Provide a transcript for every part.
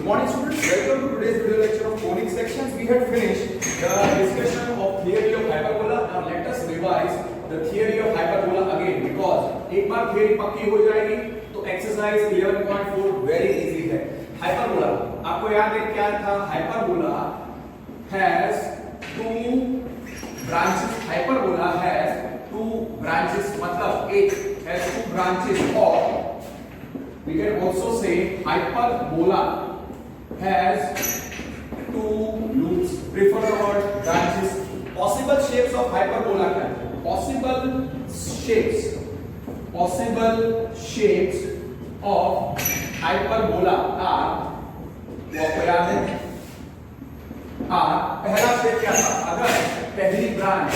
Good morning students, welcome to today's video lecture of conic sections. We had finished the discussion of theory of hyperbola. Now let us revise the theory of hyperbola again because एक बार theory पक्की हो जाएगी तो exercise 11.4 very easy है. Hyperbola आपको याद है क्या था? Hyperbola has two branches. Hyperbola has two branches मतलब एक has two branches or we can also say hyperbola has two loops. Prefer the word branches. Possible shapes of hyperbola क्या है? Possible shapes of hyperbola are वो आपको याद है? पहला shape क्या था? अगर पहली ब्रांच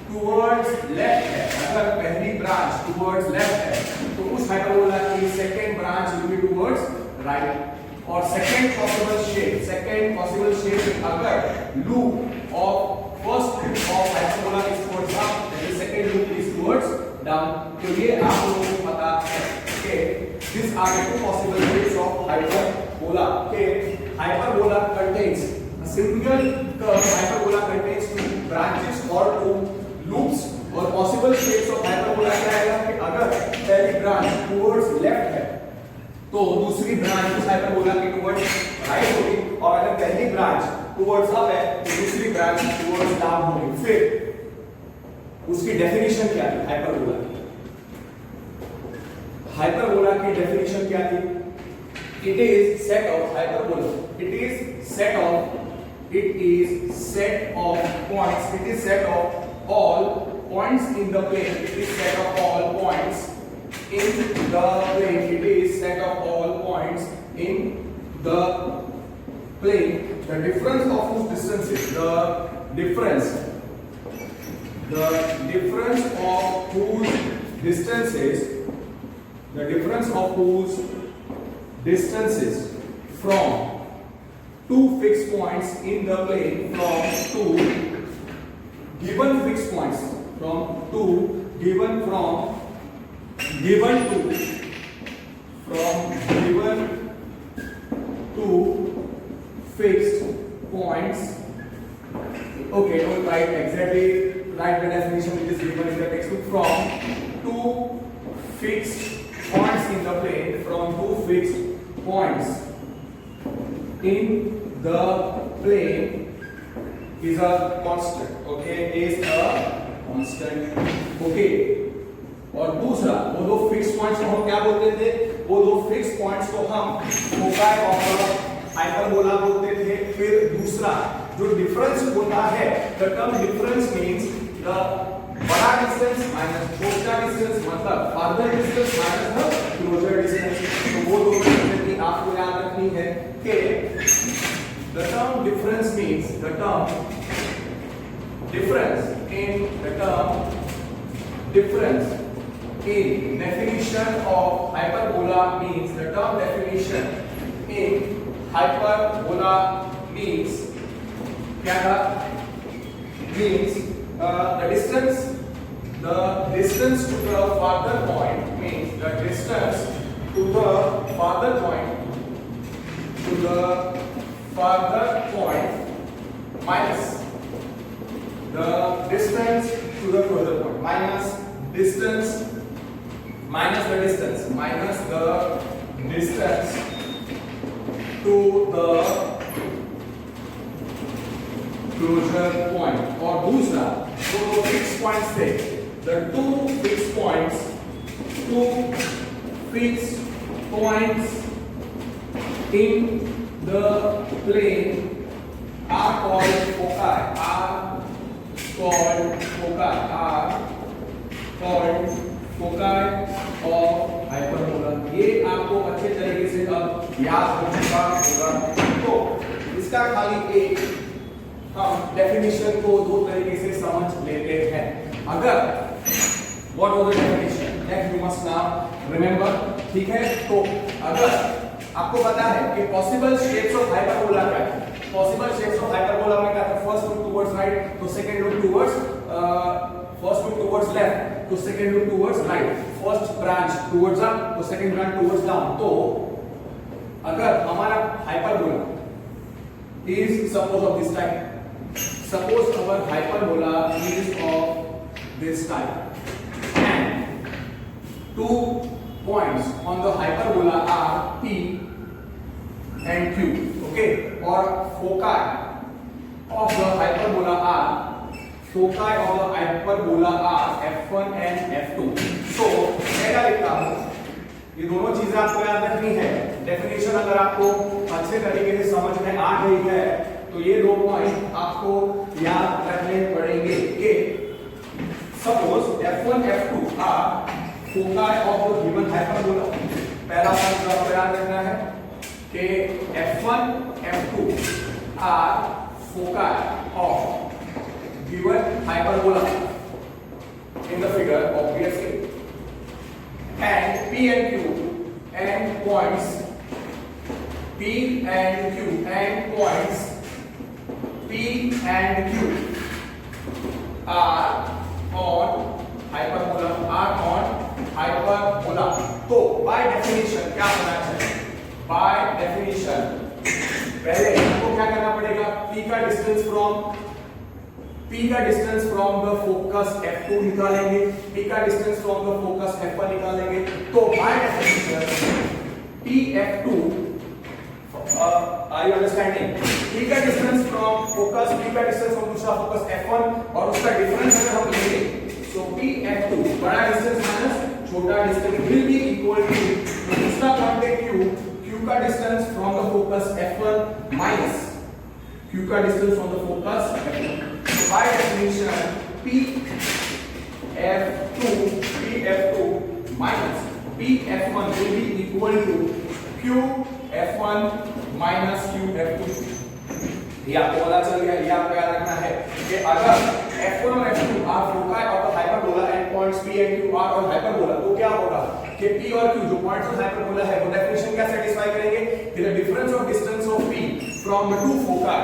टुवर्ड्स लेफ्ट है, अगर पहली ब्रांच टुवर्ड्स लेफ्ट है तो उस हाइपरबोला की second branch will be towards right. और सेकंड पॉसिबल शेप अगर loop of first loop of hyperbola is towards up then second loop is towards down. तो ये आप लोगों को पता है कि this are the two possible shapes of hyperbola. के hyperbola contains a single curve. Hyperbola contains two branches or two loops. और possible shapes of hyperbola क्या है कि अगर पहली ब्रांच टुवर्ड्स लेफ्ट है तो दूसरी ब्रांच उस हाइपरबोला की टुवर्ड्स राइट होगी, और अगर पहली ब्रांच टुवर्ड्स अप है तो दूसरी ब्रांच टुवर्ड्स डाउन होगी. फिर उसकी डेफिनेशन क्या थी? हाइपरबोला की डेफिनेशन क्या थी? It is set of hyperbola. It is set of points. It is set of all points in the plane. It is set of all points in the plane. It is set of all points in the plane. The difference of whose distances? The difference of whose distances from two fixed points in the plane, from two given fixed points, from two given two fixed points. Okay, don't write exactly, write the definition which is given in the textbook. From two fixed points in the plane, from two fixed points in the plane is a constant. Okay, is a constant. Okay, और दूसरा वो दो fix points को हम क्या बोलते थे? वो दो फिक्स पॉइंट्स को हम फोकाई ऑफ हाइपरबोला बोलते थे. फिर दूसरा जो डिफरेंस होता है, the term difference means the बड़ा डिस्टेंस माइनस छोटा डिस्टेंस मतलब farther distance minus the closer distance. तो वो दो चीजें आपको याद रखनी है कि the term difference means the term difference in definition of hyperbola means the term definition in hyperbola means क्या था? means the distance to the farther point means the distance to the farther point minus the distance to the closer point minus the distance to the closure point. और दूसरा दो fix points थे, the two fixed points in the plane are called foci of hyperbola. ये आपको अच्छे तरीके से अब याद हो चुका होगा. तो इसका खाली एक हम डेफिनेशन को दो तरीके से समझ लेते हैं. अगर what was the definition that you must now remember, ठीक है? तो अगर आपको पता है कि पॉसिबल शेप्स ऑफ हाइपरबोला क्या है? पॉसिबल शेप्स ऑफ हाइपरबोला में क्या था? फर्स्ट लूप टुवर्ड्स राइट तो सेकंड लूप टुवर्ड्स लेफ्ट तो second loop towards right. First branch towards up तो सेकंड ब्रांच टुवर्ड्स डाउन. तो अगर हमारा hyperbola is suppose of this type, suppose our hyperbola is of this type and 2 points on the hyperbola are P and Q, okay, or foci of the hyperbola are F1 and F2. So मैं क्या लिखता हूँ, ये दोनों चीजें आपको याद रखनी है। डेफिनेशन अगर आपको अच्छे तरीके से समझ में आ गई है तो ये दो पॉइंट आपको याद रखने पड़ेंगे कि suppose F1 F2 are foci of the given hyperbola. पहला पॉइंट आपको याद रखना है कि F1 F2 are foci of given hyperbola in the figure obviously, and P and Q and points P and Q and points P and Q are on hyperbola तो by definition क्या होना चाहिए? by definition पहले हमको क्या करना पड़ेगा? P का distance from the focus F2 निकालेंगे, P का distance from the focus F1 निकालेंगे। तो by definition PF2 are you understanding? P का distance from focus, P का distance from दूसरा focus F1 और उसका difference अगर हम लेंगे so PF2 बड़ा distance माइनस छोटा distance will be equal to दूसरा पॉइंट है Q का distance from the focus F1 minus Q का distance from the focus F1। So by definition PF2 minus PF1 will be equal to QF1 minus QF2। ये आपको पता चल गया। ये आपको याद रखना है कि अगर F1 और F2 are foci of the hyperbola and points P and Q are on hyperbola तो क्या होगा कि P और Q जो पॉइंट्स ऑफ हाइपरबोला है वो डेफिनेशन क्या सेटिस्फाई करेंगे कि the difference of distance of P from the two foci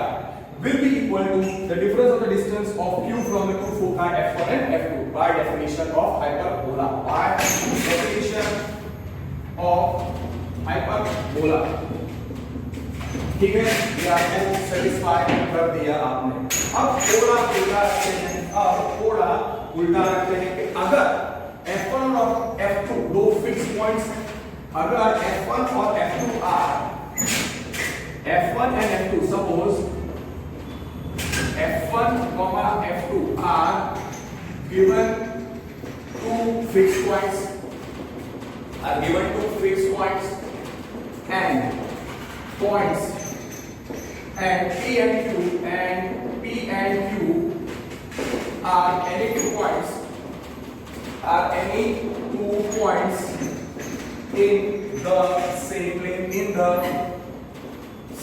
will be equal to the difference of the distance of Q from the two foci F1 and F2 by definition of hyperbola। by definition of hyperbola ठीक है, ये आपको satisfy कर दिया आपने। अब थोड़ा उल्टा रखते हैं कि अगर F1 और F2 दो फिक्स पॉइंट्स, अगर F1 और F2 are F1 and F2 suppose F1, F2 are given two fixed points, and points and P and Q are any two points in the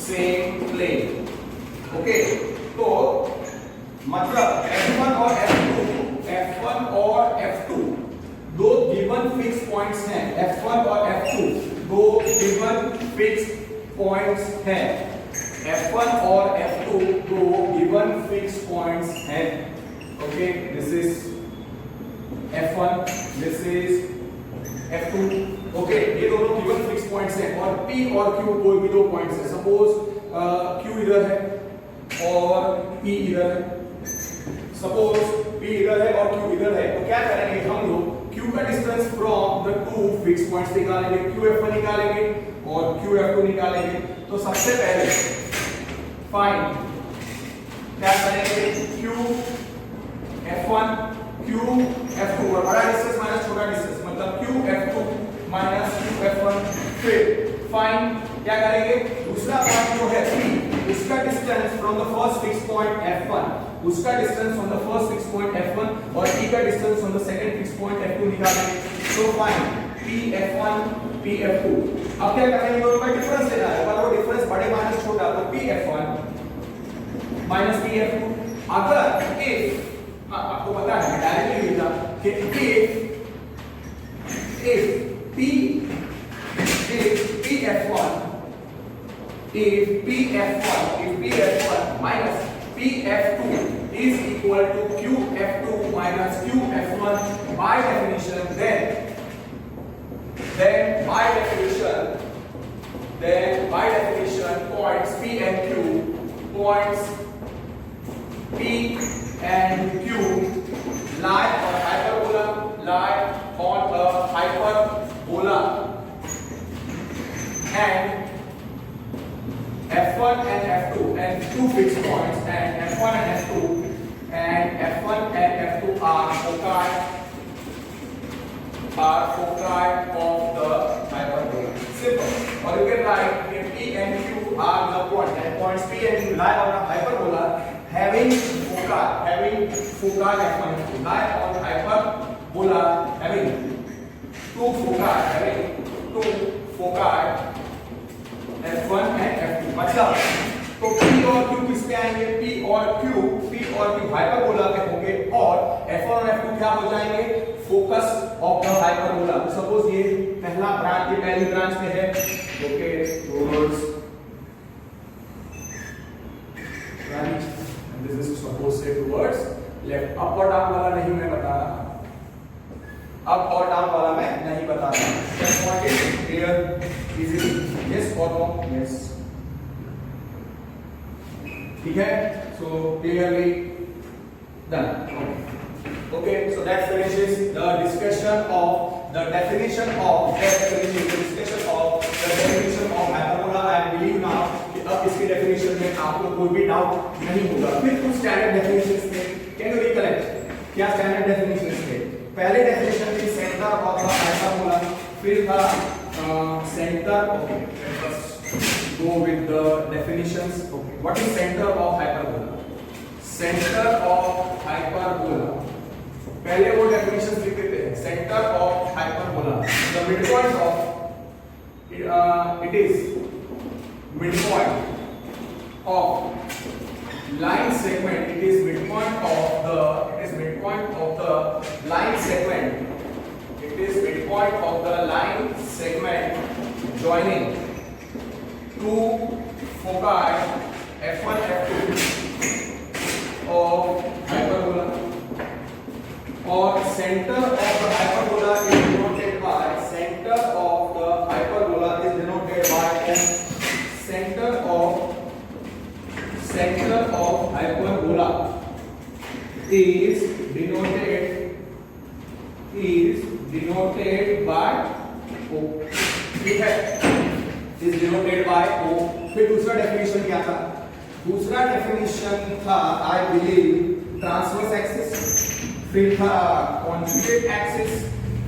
same plane, okay। तो मतलब F1 और F2 दो given fix points हैं। F1 और F2 दो given fix points हैं। F1 और F2 दो गिवन फिक्स पॉइंट्स हैं। Okay, this is F1, this is F2। Okay, ये दोनों गिवन फिक्स पॉइंट्स हैं और P और Q कोई भी दो पॉइंट्स हैं। सपोज Q इधर है और P इधर है। सपोज P इधर है और Q इधर है तो क्या करेंगे हम लोग? Q का distance from the two fix points निकालेंगे, QF1 निकालेंगे और QF2 निकालेंगे। तो सबसे पहले फाइंड क्या करेंगे? QF1 QF2 और बड़ा डिस्टेंस माइनस छोटा डिस्टेंस मतलब QF2 माइनस QF1। फिर फाइंड क्या करेंगे? दूसरा पॉइंट जो है P उसका distance from the first fix point F1, उसका distance from the first fix point F1 और P का distance from the second fix point F2 निकालेंगे। So find PF1 PF2। अब क्या करेंगे? दोनों का डिफरेंस लेना है, मतलब वो डिफरेंस बड़े माइनस छोटा तो PF1 माइनस PF2। अगर इफ आपको पता है डायरेक्टली लिखा कि if PF1 minus PF2 is equal to QF2 minus QF1 by definition, then by definition points P and Q lie on hyperbola, lie on a hyperbola, and F1 and F2 and two fixed points, and F1 and F2 and F1 and F2 are foci of the hyperbola. Simple. Or you can write that P and Q are the points, and points P and Q lie on a hyperbola having foci F1 and F2, lie on hyperbola having two foci F1 and F2. मतलब तो P और Q किस पे आएंगे? P और Q hyperbola पे होंगे, और F1 और F2 क्या हो जाएंगे? Focus of the hyperbola. Suppose ये पहला ब्रांच, ये पहली ब्रांच में है, okay, towards branch, and this is suppose से टुवर्ड्स लेफ्ट. अप और डाउन वाला नहीं मैं बता रहा, अप और डाउन वाला मैं नहीं बता रहा. Just want it clear, easy. Yes or no? Yes. ठीक है? So clearly done. Okay. So that finishes the discussion of the definition of hyperbola. I believe now कि अब इसकी definition में आपको कोई भी doubt नहीं होगा. फिर कुछ standard definitions थे. Can you recollect? क्या standard definitions थे? पहले definition थी center of the hyperbola. फिर था center. Okay, let's go with the definitions. Okay, what is center of hyperbola? Center of hyperbola, पहले वो definitions लिख देते हैं. Center of hyperbola, the midpoint of it is midpoint of line segment. It is midpoint of the line segment. It is midpoint of the line segment joining two foci F1 F2 of hyperbola, or center of the hyperbola is denoted by center of hyperbola is denoted by center of hyperbola is denoted by O. ठीक है, is denoted by O. फिर दूसरा definition क्या था? दूसरा definition था I believe transverse axis, फिर था कॉन्जुगेट एक्सिस,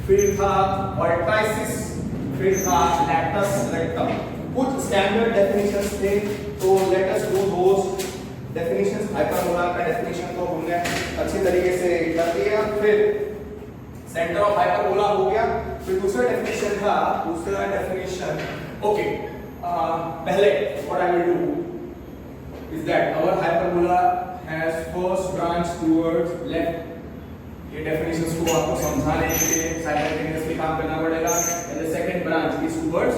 फिर था वर्टाइसिस, फिर था लैटस रेक्टम. कुछ स्टैंडर्ड डेफिनेशंस थे, तो let us do those definitions. Hyperbola का डेफिनेशन तो हमने अच्छी तरीके से कर दिया. फिर सेंटर ऑफ हाइपरबोला हो गया. फिर दूसरा डेफिनेशन ओके, पहले what I will do is that our hyperbola has first branch towards left. ये डेफिनेशंस को आपको समझाने के लिए साइमल्टेनियसली काम करना पड़ेगा. And the second branch is towards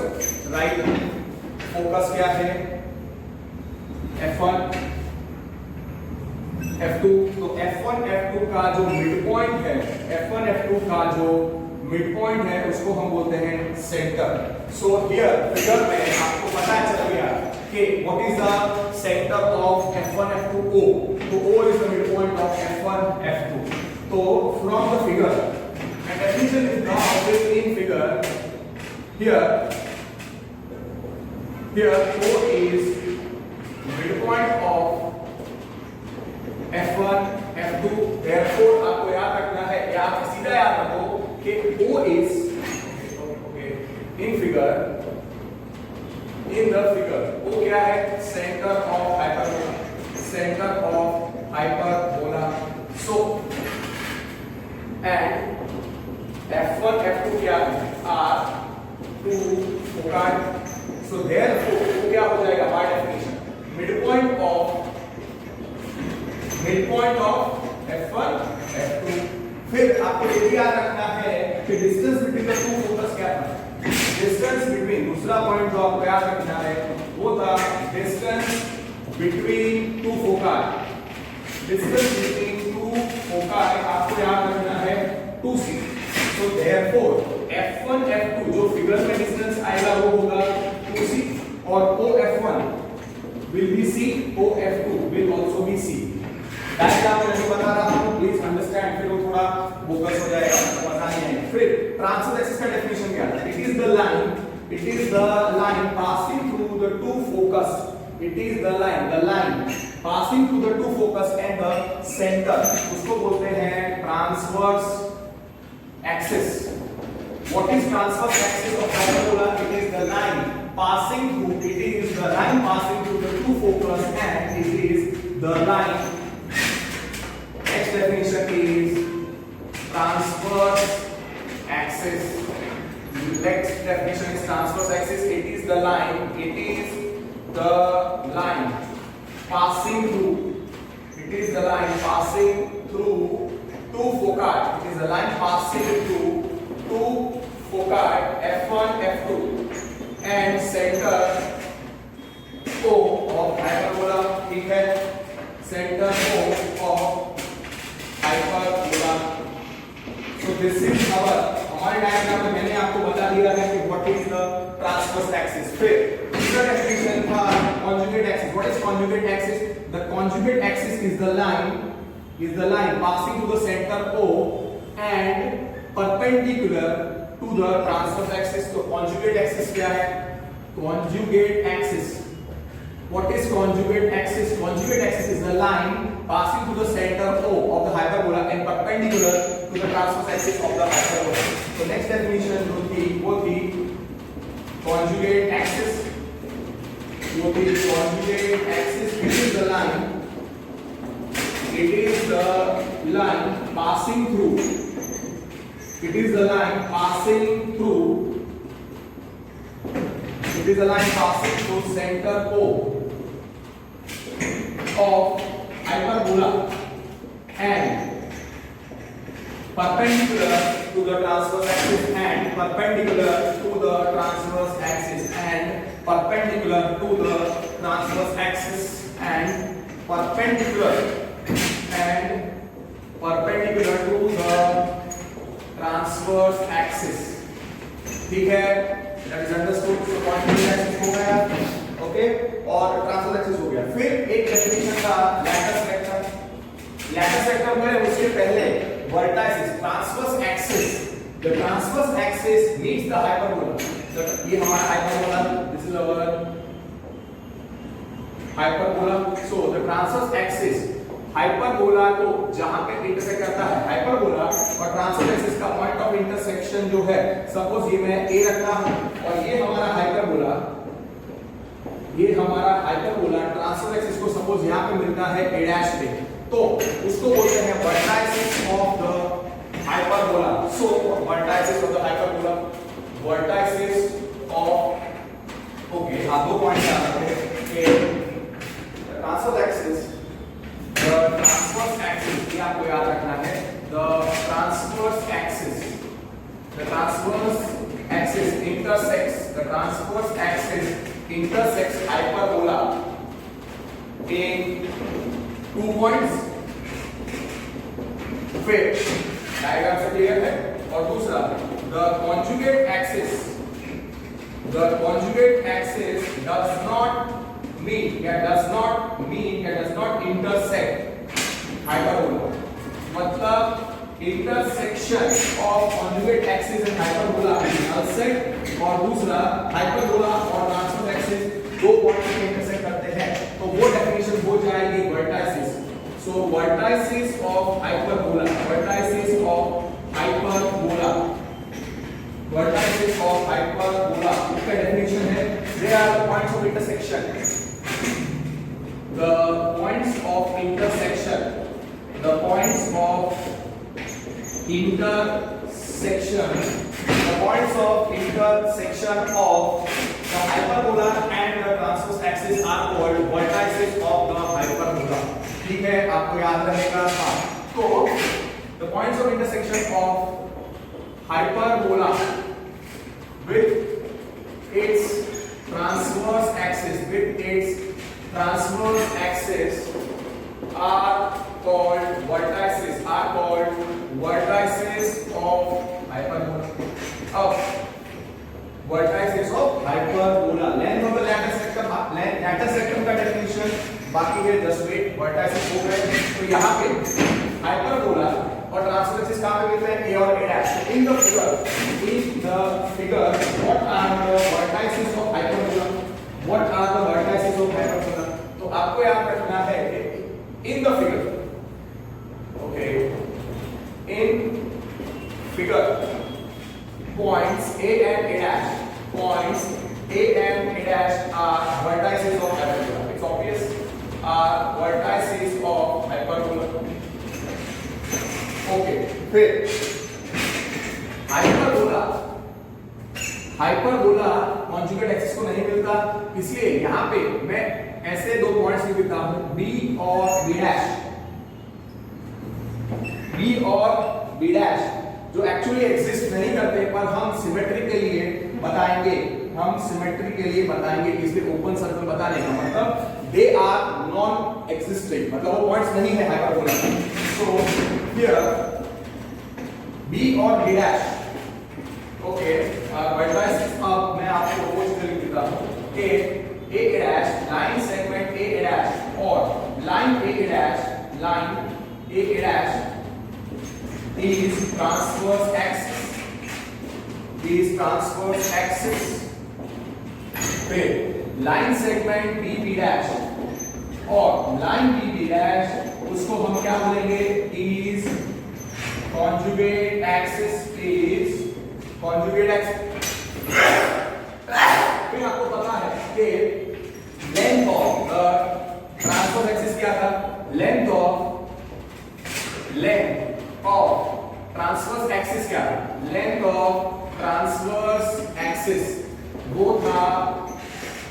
right. Focus क्या है? F1 F2. तो F1 F2 का जो मिडपॉइंट है, F1 F2 का जो मिडपॉइंट है उसको हम बोलते हैं सेंटर. सो हियर फिगर में आपको पता चल गया कि what is the centre of F1 F2 O. तो O is the midpoint of F1 F2. तो from the figure, and definition is now in figure. Here O is midpoint of F1 F2. therefore आपको याद रखना है, या आप सीधा याद रखो कि O is in the figure O क्या है? center of hyperbola. So and F1 F2 क्या है? are two foci. So therefore O क्या हो जाएगा? by definition midpoint of F1 F2. फिर आपको ये भी याद रखना है कि distance between the to focus क्या था? डिस्टेंस बिटवीन, दूसरा पॉइंट जो आपको याद रखना है वो था distance between two foci. Distance between two foci आपको याद रखना है 2c. तो देयरफॉर F1 F2 जो फिगर में डिस्टेंस आएगा वो होगा 2c, और OF1 will be C, OF2 It is the line passing through the two focus. It is the line passing through the two focus and the center. उसको बोलते हैं transverse axis. What is transverse axis of hyperbola? It is the line passing through. It is the line passing through the two focus and it is the line. Next definition is transverse axis. Next definition is transverse axis. It is the line. It is the line passing through. It is the line passing through two foci. It is the line passing through two foci F1, F2 and center O of hyperbola. ठीक है, center O of hyperbola. So this is हमारे diagram में मैंने आपको बता दिया है कि what is the transverse axis. फिर दूसरा डेफिनेशन था conjugate axis. What is conjugate axis? The conjugate axis is the line passing through the center O and perpendicular to the transverse axis. तो conjugate axis क्या है? Conjugate axis. What is conjugate axis? Conjugate axis is the line passing through the center O of the hyperbola and perpendicular to the transverse axis of the hyperbola. So next definition would be conjugate axis. Conjugate axis. It is the line. It is the line passing through. It is the line passing through. It is the line passing through center O of hyperbola and perpendicular to the transverse axis and perpendicular to the transverse axis and perpendicular to the transverse axis and perpendicular to the transverse axis. ठीक है, that is understood. So conjugate axis हो गया, okay, और transverse axis हो गया. फिर एक definition था lattice vector. Lattice vector में उसके पहले vertices, transverse axis. The transverse axis meets the hyperbola. ये हमारा hyperbola. This is our hyperbola. So the transverse axis hyperbola को जहां पे इंटरसेक्ट करता है हाइपरबोला और ट्रांसवर्स एक्सिस का पॉइंट ऑफ इंटरसेक्शन जो है, सपोज ये मैं ए रखता हूं और ये हमारा हाइपरबोला ट्रांसवर्स एक्सिस को सपोज यहां पे मिलता है ए डैश पे, तो उसको बोलते हैं vertices of the hyperbola. So vertices of the hyperbola, vertices of, okay, आप दो पॉइंट याद रखें कि transverse axis, the transverse axis, ये आपको याद रखना है, the transverse axis intersects hyperbola in 2 points. फिर डायग्राम से क्लियर है. और दूसरा, the conjugate axis does not intersect hyperbola. मतलब intersection of conjugate axis and hyperbola intersect, और दूसरा hyperbola और transverse axis दो पॉइंट पे intersect करते हैं, तो वो डेफिनेशन हो जाएगी vertices. So vertices of hyperbola, उसका डेफिनेशन है, they are the points of intersection. The points of intersection of the hyperbola and the transverse axis are called vertices of the hyperbola. ठीक है, आपको याद रहेगा. तो the points of intersection of hyperbola with its transverse axis are called vertices of hyperbola. Vertices of hyperbola. Length of the lattice rectum का definition बाकी है, just wait. Vertices हो गए. तो यहाँ पे hyperbola और transverse axis कहाँ पे मिलते हैं? A और A dash. In the figure, what are the are vertices of hyperbola. It's obvious. Are vertices of hyperbola. Okay. फिर हाइपरबोला कॉन्जुगेट एक्सिस को नहीं मिलता, इसलिए यहां पे मैं ऐसे दो पॉइंट्स लिख देता हूं, बी और बी डैश, बी और बी डैश, जो एक्चुअली एग्जिस्ट नहीं करते, पर हम सिमेट्री के लिए बताएंगे, इसलिए ओपन सर्कल बताने का मतलब दे आर नॉन एग्जिस्टिंग, मतलब वो पॉइंट्स नहीं है हाइपरबोला। सो हियर बी और बी डैश, ओके, वर्टिसेस अब मैं आपको वो चीज लिख देता हूं कि A dash, line segment A dash और line A dash is transverse axis, फिर लाइन सेगमेंट बी डैश और लाइन बी डैश, उसको हम क्या बोलेंगे, is conjugate axis, फिर आपको पता है कि लेंथ ऑफ ट्रांसवर्स एक्सिस क्या था, लेंथ ऑफ ट्रांसवर्स एक्सिस क्या था, लेंथ ऑफ ट्रांसवर्स एक्सिस वो था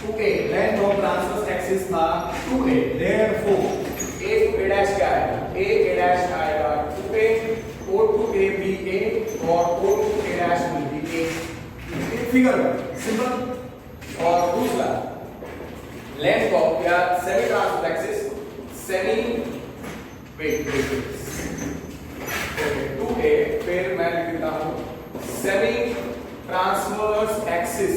2a, length of transverse axis था 2a, therefore a to a dash क्या आएगा, a dash आएगा 2a, o to a भी a और o to a dash भी a, फिगर सिंपल। और दूसरा लेंथ ऑफ या semi transverse axis, wait 2a, फिर मैं लिख देता हूं semi transverse axis,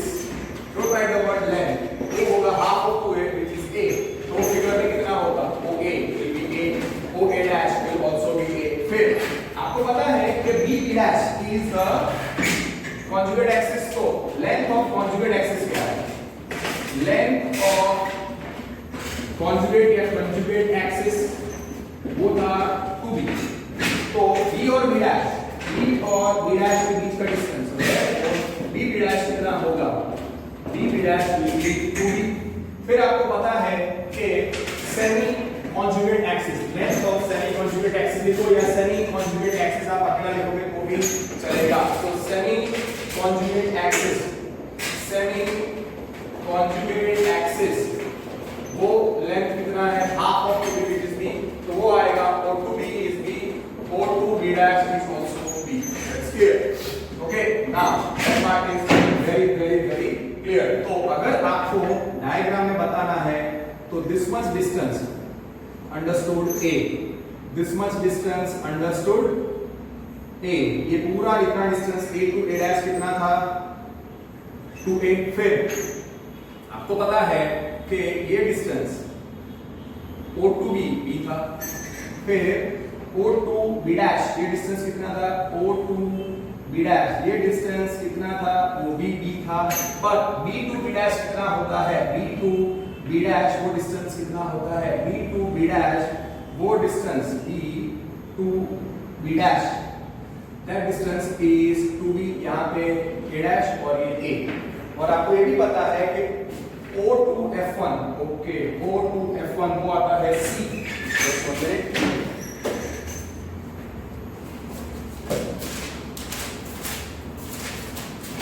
don't write the word length, ये होगा half of 2a which is a, तो फिगर में कितना होगा, OA will be a, OA dash will also be a। फिर आपको पता है कि b dash is the conjugate axis, तो length of conjugate axis क्या है, length of conjugate या conjugate axis वो था 2b, तो b और b dash के बीच का डिस्टेंस b dash कितना होगा, b dash will be 2b। फिर आपको पता है कि semi conjugate axis, length of semi conjugate axis लिखो या सेमी कॉन्जुगेट एक्सिस आप अकेला लिखोगे तो भी चलेगा। तो सेमी कॉन्जुगेट एक्सिस वो लेंथ कितना है, half of 2b which is b, तो वो आएगा O2b is b, O2b dash is also b। That's clear? Okay, now that part is very clear। तो अगर आपको डायग्राम में बताना है तो this much distance understood a, this much distance understood a, ये पूरा इतना distance a to a dash कितना था 2a। फिर आपको पता है कि ये डिस्टेंस O to B था, फिर O to B dash ये डिस्टेंस कितना था, O to B dash ये डिस्टेंस कितना था, OB B था, पर B to B dash कितना होता है, B to B dash वो डिस्टेंस कितना होता है, B to B dash वो distance B to B dash that distance is 2b, यहाँ पे a dash और ये a। और आपको ये भी पता है कि O to F1, okay, O to F1 वो आता है C।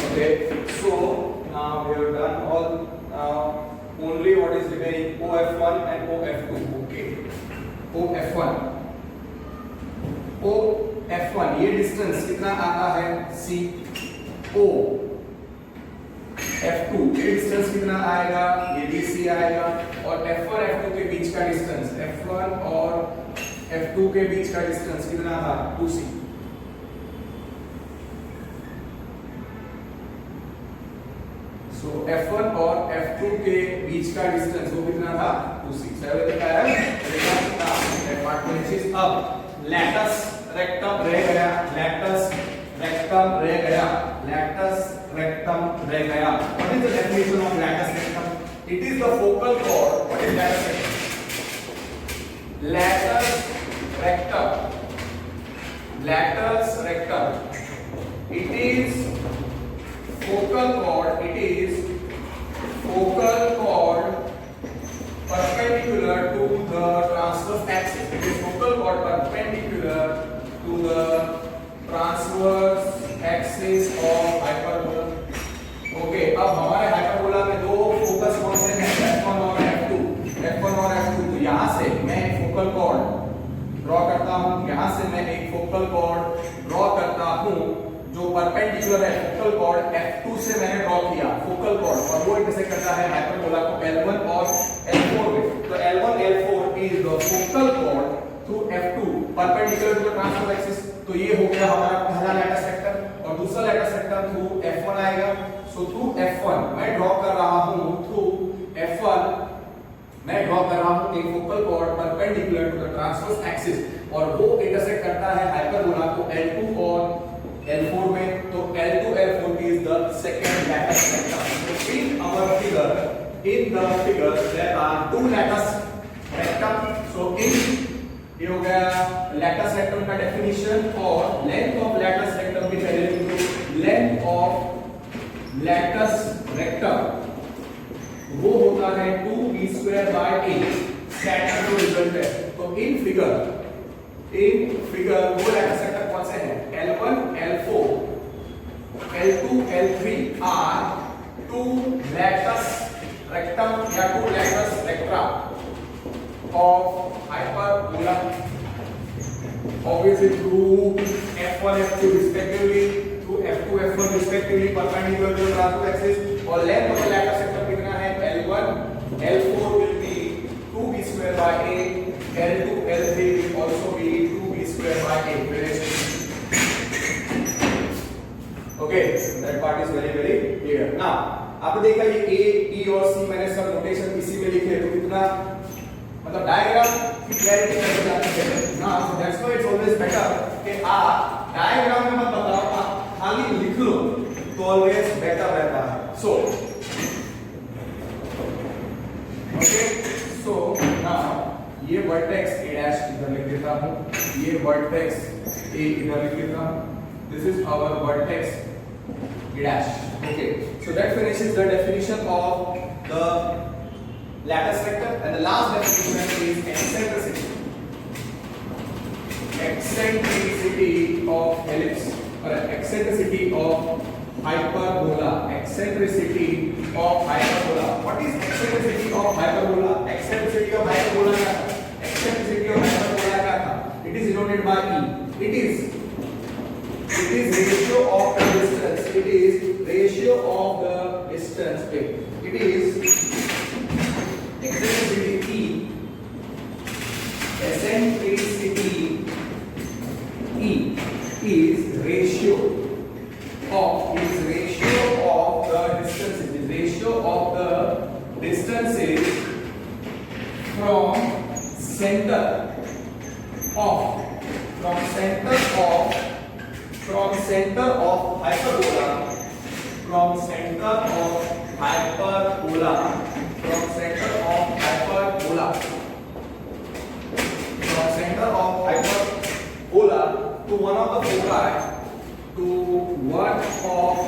Okay, so now we have done all, only what is remaining, OF1 and OF2, okay, OF1 ये डिस्टेंस कितना आता है C, O F2 ये डिस्टेंस कितना आएगा, ये भी C आएगा, और F1 F2 के बीच का डिस्टेंस, F1 और F2 के बीच का डिस्टेंस कितना था 2C। So F1 और F2 के बीच का डिस्टेंस वो कितना था 2C। अब लैटस रेक्टम रह गया, लैटस रेक्टम रह गया। What is the definition of latus rectum? It is the focal chord. What is latus rectum? Latus rectum. It is focal chord. किया फोकल कॉर्ड और वो इंटरसेक्ट करता है हाइपरबोला को L1 और L4 में। तो L1 L4 is the focal chord through F2 perpendicular to the transverse axis. तो ये हो गया हमारा पहला लैटिस वेक्टर और दूसरा लैटिस वेक्टर थ्रू F1 आएगा। सो थ्रू F1 मैं ड्रॉ कर रहा हूं, थ्रू F1 मैं ड्रॉ कर रहा हूं एक focal chord perpendicular to the transverse axis और वो इंटरसेक्ट करता है हाइपरबोला को L2 और L4 में। तो L2 L4 is the second lattice vector. In our figure, in the figure there are two lattice vector. So in ये हो गया lattice vector का definition और length of lattice vector भी पहले लिख लो। length of lattice vector वो होता है 2b square by a। Scatter जो रिजल्ट है तो इन फिगर वो lattice vector कौन से हैं? L1 L4 L2 L3 are two lattice rectum या two lattice vectra of hyperbola obviously through F1 F2 respectively, through F2 F1 respectively perpendicular to the transverse axis और length of the lattice vector कितना है? L1 L4 will be 2b square by a, L2 L3 will also be 2b square by a। Okay, that part is very clear. Now आपने देखा ये A, B और C मैंने सब notation इसी में लिखे तो कितना मतलब डायग्राम की क्लैरिटी कैसे जाती है ना। So that's why it's always better कि आप डायग्राम में मत बताओ, आप खाली लिख लो तो ऑलवेज बेटर रहता है। सो ओके, सो नाउ ये वर्टेक्स A डैश इधर लिख देता हूं, ये वर्टेक्स A इधर लिख देता हूं। This is our vertex A dash. Okay, so that finishes the definition of the lattice vector, and the last definition is eccentricity. Eccentricity of ellipse, or eccentricity of hyperbola. Eccentricity of hyperbola. What is eccentricity of hyperbola? Eccentricity of hyperbola क्या था? Eccentricity of hyperbola क्या था? It is denoted by E. It is ratio of the distance. It is ratio of the distance. It is eccentricity E. Eccentricity E is ratio of the distances. It is ratio of the distances from center of hyperbola, from center of hyperbola, from center of hyperbola to one of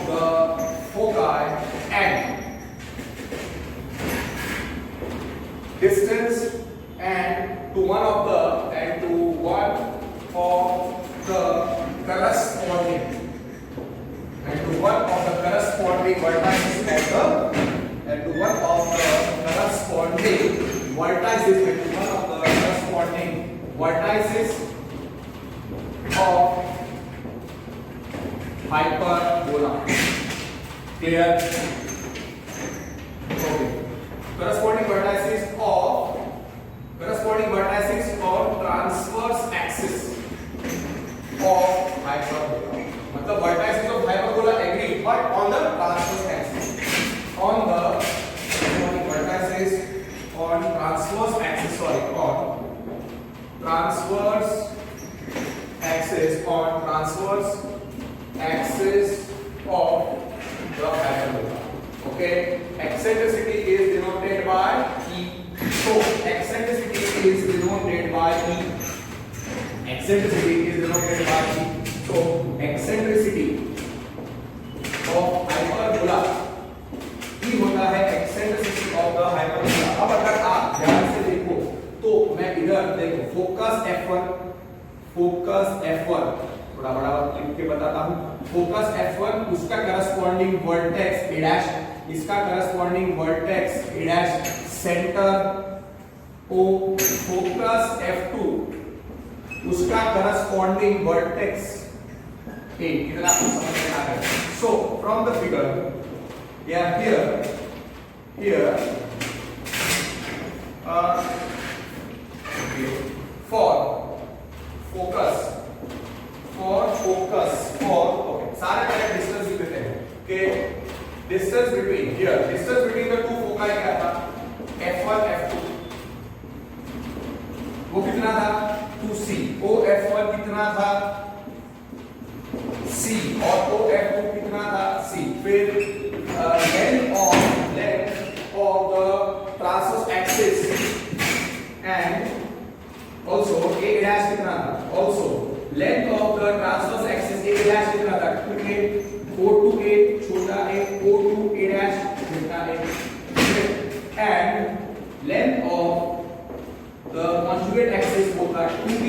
the foci and distance and to one of the corresponding vertices and to one of the corresponding vertices of hyperbola. Clear? Okay. Corresponding vertices of transverse axis of hyperbola. मतलब vertices of hyperbola agree, but on the transverse axis. On transverse axis of the hyperbola. Okay, eccentricity is denoted by E. So eccentricity is denoted by E. So eccentricity of hyperbola E होता है eccentricity of the hyperbola. अब अगर आप ध्यान से देखो तो मैं इधर देखो फोकस F1 थोड़ा बड़ा लिख के बताता हूं। फोकस F1 उसका करस्पॉन्डिंग वर्टेक्स A डैश, इसका corresponding vertex A dash centre O। Focus F2 उसका करस्पॉन्डिंग वर्टेक्स A। कितना आपको समझ में आ रहा है? So from the figure Yeah, here, okay, for focus, okay, सारे पहले डिस्टेंस लिख देते हैं कि distance between the two foci क्या था, f1 f2, वो कितना था 2c, OF1 कितना था c और OF2 कितना था c। फिर length of the transverse axis and also a dash कितना था, also length of the transverse axis a dash कितना था 2a, O2a छोटा a, O2a dash छोटा a, and length of the conjugate axis होता 2b,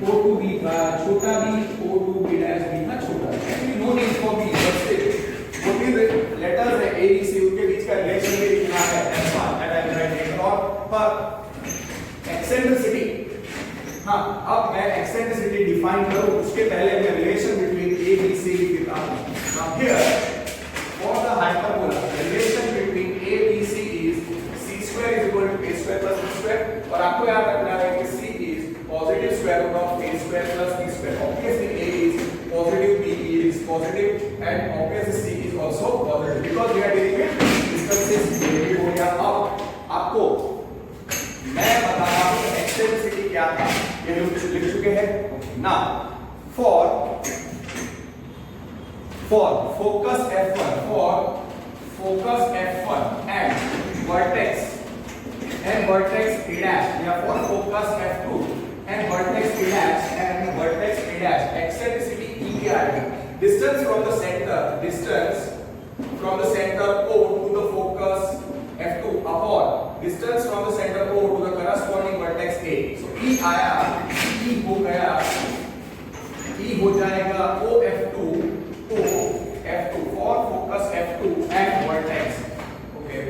O2b का छोटा b, O2b dash b का छोटा। Actually no need for b, but still what is the letters है a b c, उनके बीच का रिलेशन ये लिखना है f1 that I will write later on। पर eccentricity, हाँ अब मैं eccentricity define करूँ उसके पहले मैं relation between a b c लिख देता हूँ। Now here for the hyperbola the relation between a b c is c square is equal to a square plus b square, और आपको याद रखना है कि c is positive square root of a square plus b square। Obviously a is positive, b is positive, and obviously c is also positive because we are dealing with distances related हो गया। अब आपको मैं बता रहा हूँ eccentricity क्या था, ये लोग लिख चुके हैं ना। For focus f1 and vertex a dash, या for focus f2 and vertex a dash eccentricity e क्या आएगा, distance from the center O to the focus f2 upon distance from the center O to the corresponding vertex A। so e आया, e हो जाएगा OF2 for focus f2 and vertex, okay,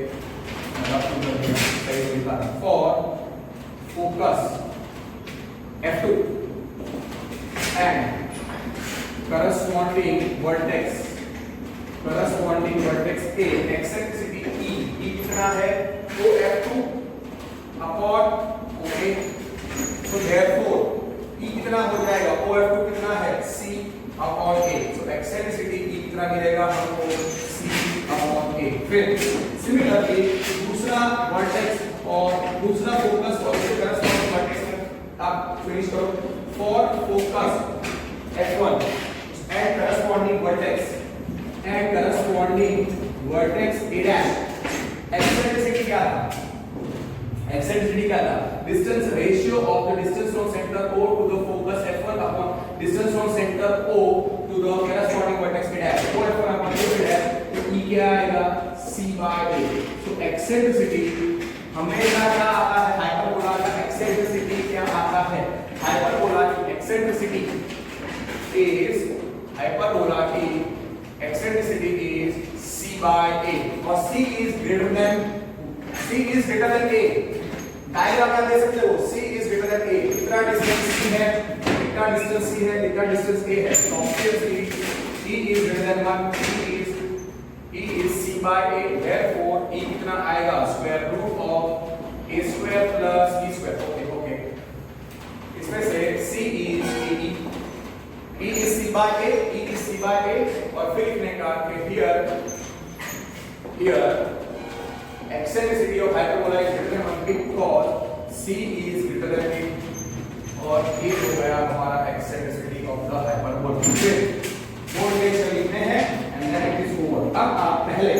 for focus f2 and corresponding vertex A, eccentricity e कितना है OF2 upon, okay, so therefore e कितना हो जाएगा, OF2 कितना है c upon a, so eccentricity e कितना मिलेगा हमको c upon a। फिर सिमिलरली दूसरा वर्टेक्स और दूसरा फोकस और उसके करस्पॉन्डिंग वर्टेक्स आप फिनिश करो। For focus f1 and corresponding vertex a dash eccentricity क्या था, distance ratio of the distance from center O to the focus f1 upon distance from center O to the corresponding vertex a dash, O f1 upon O a dash, तो e क्या आएगा c by a। so eccentricity हमेशा क्या आता है, hyperbola का eccentricity क्या आता है, हाइपरबोला की eccentricity is c by a, और c is greater than a। Diagram में दे सकते हो c is greater than a, इतना डिस्टेंस c है, इतना डिस्टेंस c है, इतना डिस्टेंस a है, तो obviously e is greater than 1, e is c by a, therefore e कितना आएगा square root of a square plus b square। okay, इसमें से c is c by a, और फिर लिखने का कि here eccentricity of hyperbola is greater than 1 because c is greater than a, और ये हो गया हमारा eccentricity of the hyperbola। फिर वो रिलेशन लिखने हैं and then it is over। अब आप पहले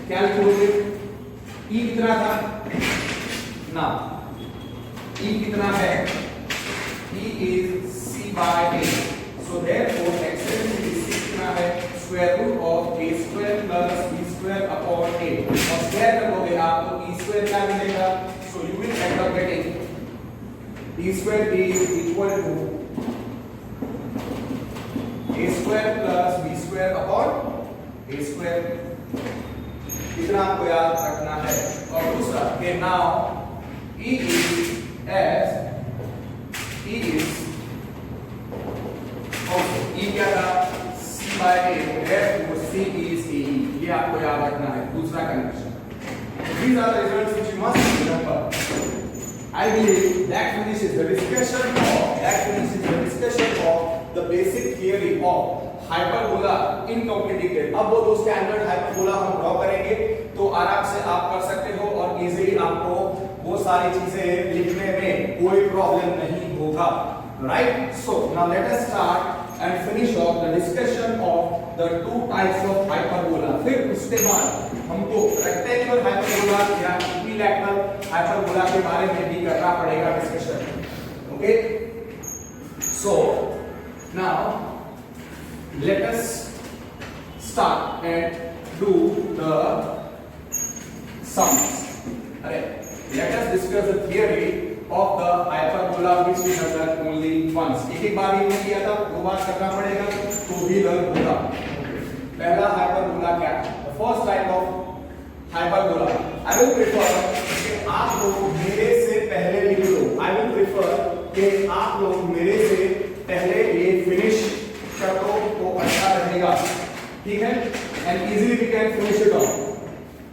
कैलकुलेट e कितना था ना, e कितना है, e is c by a, so therefore eccentricity c कितना है square root of a square plus b square upon a, और स्क्वायर करोगे आपको e square क्या मिलेगा, so you will end up getting e square is equal to a square plus b square upon a square। इतना आपको याद रखना है। और दूसरा कि now e is also e क्या था c by a, therefore c is a। ये आपको याद रखना है, दूसरा condition. These are the results which you must remember. I believe that finishes the discussion of the basic theory of hyperbola in complete detail. अब वो दो standard hyperbola हम ड्रॉ करेंगे तो आराम से आप कर सकते हो और इजीली आपको वो सारी चीजें लिखने में कोई प्रॉब्लम नहीं होगा, right? So now let us start and finish off the discussion of the two types of hyperbola. फिर उसके बाद हमको rectangular hyperbola या equilateral hyperbola के बारे में भी करना पड़ेगा discussion, okay? So now let us start and do the sums. Let us discuss the theory of the hyperbola which we have done only once. एक बार ही किया था, दो बार करना पड़ेगा तो भी लर्न होगा। पहला हाइपरबोला क्या है? The first type of hyperbola. I will prefer कि आप लोग मेरे से पहले लिख लो। I will prefer कि आप लोग मेरे से पहले ये फिनिश कर दो तो अच्छा रहेगा, ठीक है? And easily we can finish it off.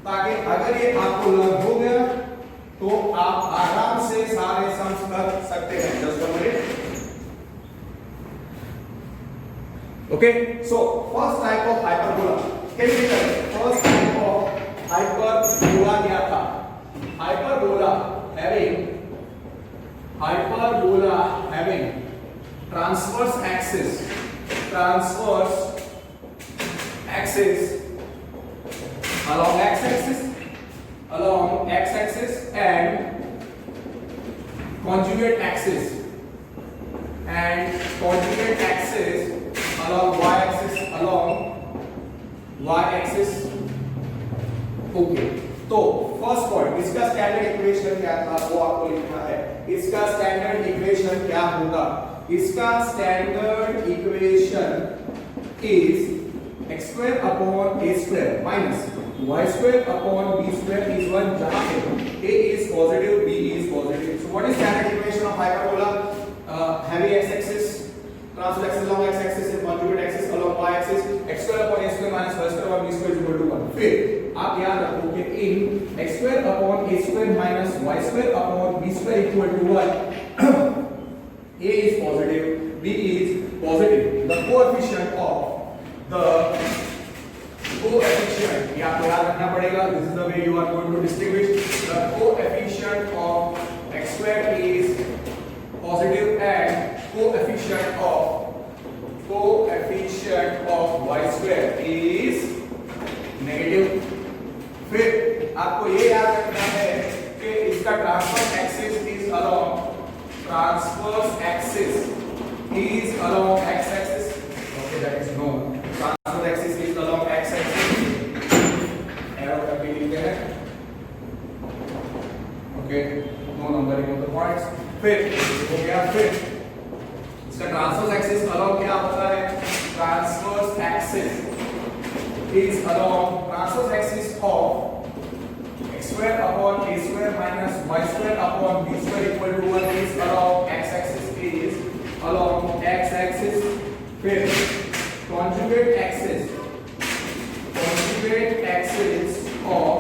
ताकि अगर ये आपको लर्न हो गया तो आप आराम से सारे सम्स कर सकते हैं। Just a minute, okay? So first type of hyperbola, can you tell first type of hyperbola क्या था? Hyperbola having transverse axis along x-axis and conjugate axis along y-axis, okay? तो फर्स्ट पॉइंट, इसका standard equation क्या था वो आपको लिखना है। इसका स्टैंडर्ड इक्वेशन क्या होगा? इसका standard equation is x square upon a square minus y square upon b square is 1, जहां पे a is positive, b is positive. So what is standard equation of hyperbola? Having x-axis, transverse axis along x-axis and conjugate axis along y-axis, x square upon a square minus y square upon b square is equal to 1. फिर आप याद रखो कि in x square upon a square minus y square upon b square equal to 1, a is positive, b is positive. The coefficient ये आपको याद रखना पड़ेगा। This is the way you are going to distinguish. The coefficient of x square is positive and coefficient of y square is negative. फिर आपको ये याद रखना है कि इसका transverse axis is along x-axis. Okay, that is known. Transverse axis is along x-axis. Arrow करके लिखते हैं, okay? No numbering of the points. फिर हो गया, फिर इसका ट्रांसवर्स एक्सिस अलॉन्ग क्या होता है? Transverse axis is along transverse axis of x square upon a square minus y square upon b square equal to 1 is along x-axis फिर conjugate axis of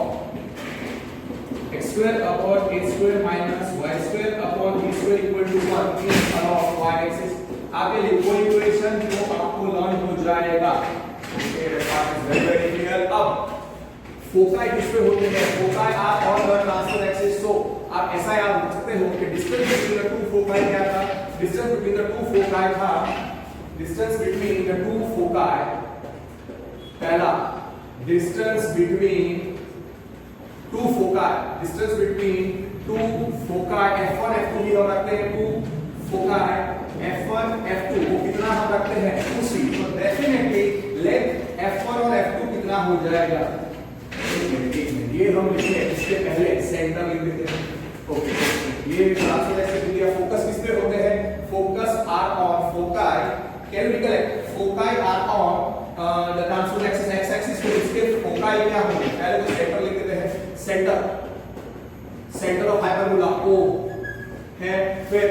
x square upon a square minus y square upon b square equal to 1 is along y-axis। आगे लिखो equation जो आपको learn हो जाएगा। Very clear. अब foci किस पे होते हैं? Foci are on the transverse axis. So आप ऐसा याद रख सकते हो कि distance between the two foci क्या था? Distance between the two foci था, distance between the two foci, पहला distance between two foci f1 f2 भी हम रखते हैं, टू फोकाई f1 f2 वो कितना हम रखते हैं? 2c। तो डेफिनेटली लेंथ f1 और f2 कितना हो जाएगा? ये हम लिखते हैं, इसके पहले सेंटर लिख देते हैं, ओके? ये ट्रांसवर्स एक्सिस दिया। फोकस किस पे होते हैं? Focus are on foci, can you recollect? Foci are on the transverse axis x axis. तो इसके फोकाई क्या होंगे? पहले तो सेंटर लिख देते हैं, सेंटर ऑफ हाइपरबोला O है। फिर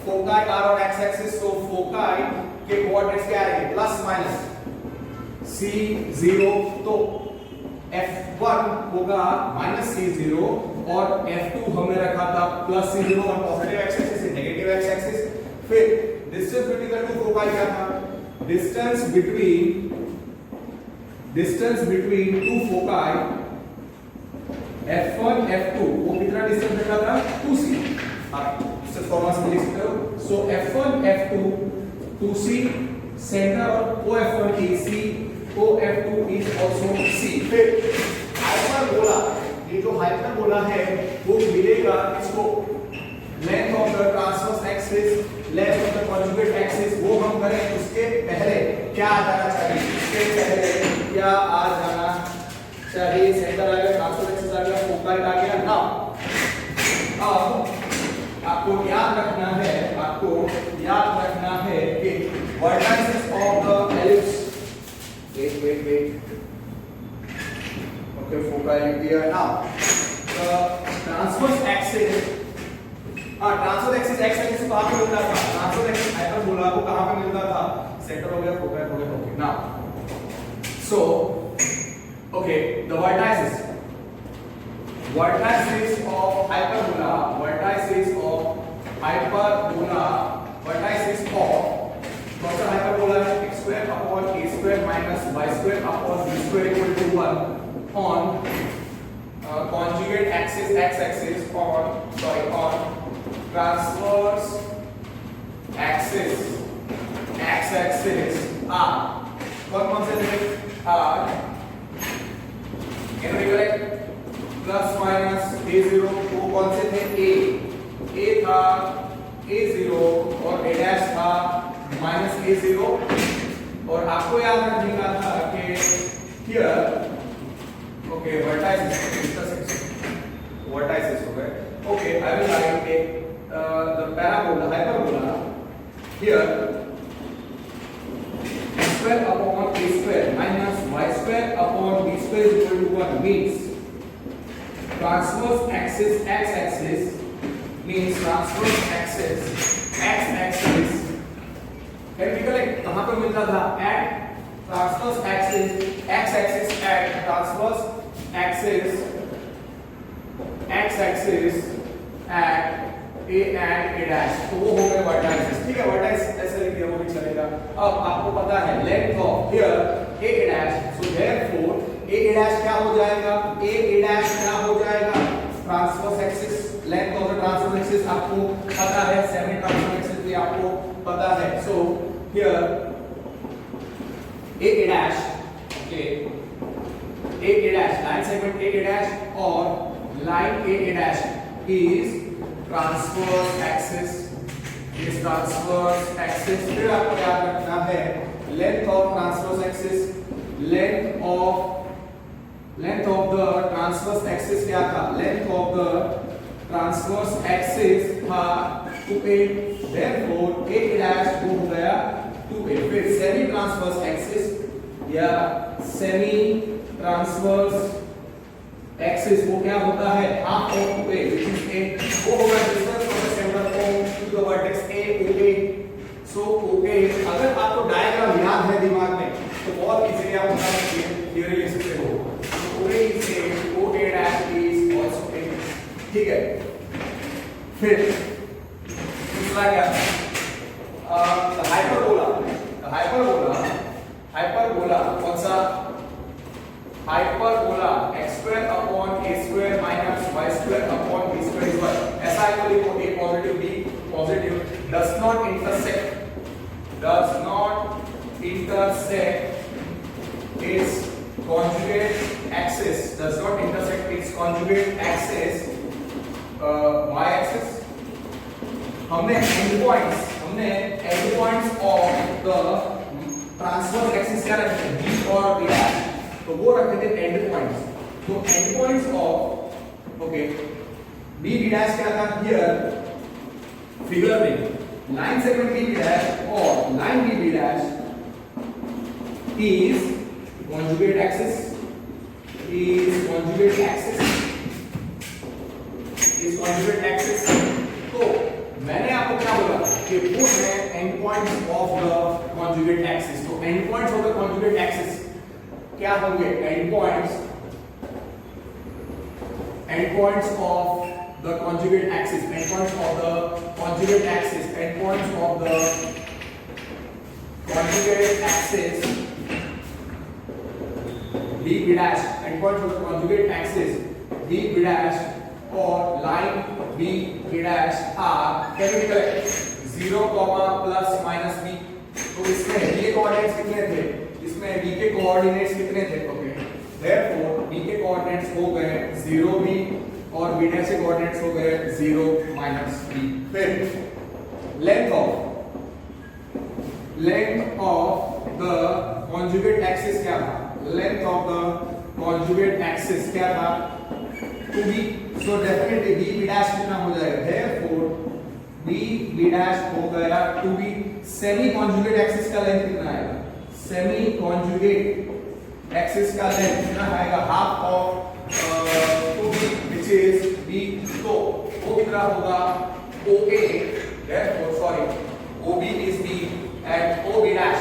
foci are on x axis, तो फोकाई के कोऑर्डिनेट्स क्या आएंगे? Plus minus c 0। तो F1 होगा -c0 और F2 हमने रखा था +c0 और पॉजिटिव एक्स एक्सिस से नेगेटिव एक्स एक्सिस। फिर distance between the two foci क्या था? Distance between two foci F1 F2 वो कितना डिस्टेंस रखा था? 2c। आप इससे फॉर्मूला से लिख सकते हो। सो F1 F2 2c, centre of OF1 is C, OF2 is also C। फिर हाइपरबोला, ये जो हाइपरबोला है वो मिलेगा इसको length of the transverse axis, length of the conjugate axis. वो हम करें उसके पहले क्या आ जाना चाहिए? उसके पहले क्या आ जाना चाहिए? सेंटर आ गया, ट्रांसवर्स एक्सिस आ गया, फोकाई आ गया। नाउ अब आपको याद रखना है कि vertices of the ellipse, wait okay foci लिख दिया। Now transverse axis, transverse axis x axis कहां पे मिलता था? ट्रांसवर्स एक्सिस हाइपरबोला को कहां पे मिलता था? सेंटर हो गया, फोकाई हो गया। Okay now so okay the vertices of hyperbola, vertices of कौन सा hyperbola है? x square upon a square minus y square upon b square equal to 1 on conjugate axis x axis on transverse axis x axis r। कौन से थे? r can recollect plus minus a0, वो कौन से थे? a था a0 और a dash था माइनस a0। और आपको याद रखने का था कि हियर ओके वर्टिसेस हो गए। Okay I will right the parabola hyperbola here square upon a square minus y square upon b square is equal to 1 means transverse axis x axis means transverse axis x axis can we collect कहां पे मिलता था? at transverse axis x axis at transverse axis x axis at a and a dash। तो वो हो गए vertices. ठीक है, वर्टिस ऐसे लिख दिया वो भी चलेगा। अब आपको पता है length of here a a dash, so therefore a a dash क्या हो जाएगा? a a dash क्या हो जाएगा? Transverse axis, length of the transverse axis आपको पता है, सेमी ट्रांसवर्स एक्सिस भी आपको पता है। So here a a dash, okay a a dash line segment a a dash और line a a dash is transverse axis, इस transverse axis. फिर आपको याद रखना है length of transverse axis, length of the transverse axis क्या था? Length of the transverse axis था 2a, देयरफॉर a डैश हो गया 2a। फिर सेमी ट्रांसवर्स एक्सिस या सेमी ट्रांसवर्स एक्सिस वो क्या होता है? Half of 2a which is a, वो होगा distance from the centre to the vertex a OA। सो OA अगर आपको डायग्राम याद है दिमाग में तो बहुत इजीली आप बता सकते हैं, थियरी लिख सकते हो। OA is a, OA dash is also a। ठीक है, फिर दूसरा क्या? हाइपरबोला कौन सा? Hyperbola x square upon a square minus y square upon b square is 1। ऐसा है तो लिखो a positive b positive does not intersect its conjugate axis y axis। हमने endpoints of the transverse axis क्या रखे थे? b और b dash, तो वो रखे थे एंड पॉइंट्स। तो end points of okay B B dash क्या था? हियर फिगर में line segment B B dash और line B B dash is conjugate axis तो मैंने आपको क्या बोला कि वो है end points of the conjugate axis. तो end points of the conjugate axis क्या होंगे? End points endpoints of the conjugate axis, endpoints of the conjugate axis, endpoints of the conjugate axis B B dash, endpoints of the conjugate axis B B dash और line B B dash are capital 0, plus minus b। तो इसमें b के coordinates कितने थे, इसमें b के coordinates कितने थे, ओके देयरफॉर b के कोऑर्डिनेट्स हो गए 0b और b डैश के कोऑर्डिनेट्स हो गए 0 माइनस b। फिर length of the conjugate axis क्या था, length of the conjugate axis क्या था 2b, so definitely b b dash कितना हो जाएगा, देयरफॉर b b डैश हो गया 2b। सेमी कॉन्जुगेट एक्सिस का लेंथ कितना आएगा, सेमी कॉन्जुगेट एक्सिस का लेंथ कितना आएगा, half of 2b which is b। तो वो कितना होगा OA, therefore sorry OB is b and OB dash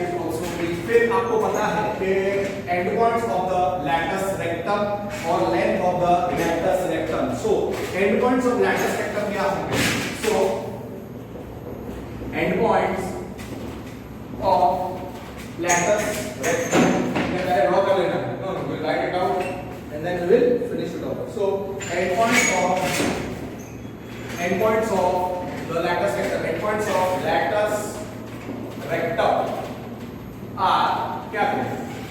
is also b। फिर आपको पता है कि end points of the latus rectum और length of the latus rectum, so end points of latus rectum क्या होंगे, so end points of latus rectum मैं पहले ड्रॉ कर लेना, no no will write it out and then we will finish it off. So end points of the latus rectum, end points of latus rectum are क्या है,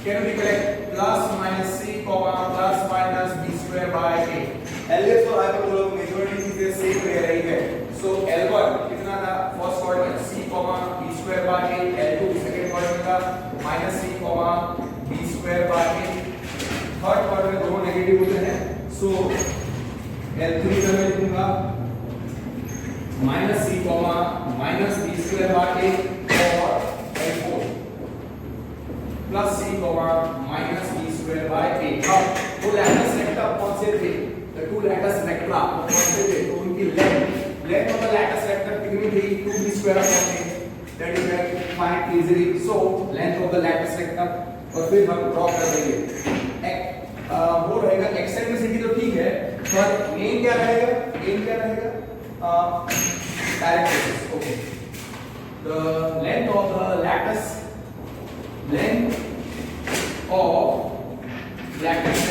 can be correct plus minus c plus minus b square by a। LS और hyperbola में majority चीजें same रह रही है, so L1 कितना था first quadrant c b square by a, L2 second quadrant का minus c b square by a, third quadrant दोनों नेगेटिव होते हैं, सो L3 का मैं लिखूंगा minus c b square by a और L4 plus c minus b square by a। अब वो लैटस रेक्टम कौन से थे, द टू लैटस रेक्टा कौन से थे, तो उनकी length of the latus rectum कितनी थी 2b square upon a, that is we find easily, so length of the latus rectum. और फिर हम ड्रॉ कर देंगे वो रहेगा एक्सेंट्रिसिटी तो ठीक है, पर मेन क्या रहेगा, directrices, okay the length of the latus, length of lattice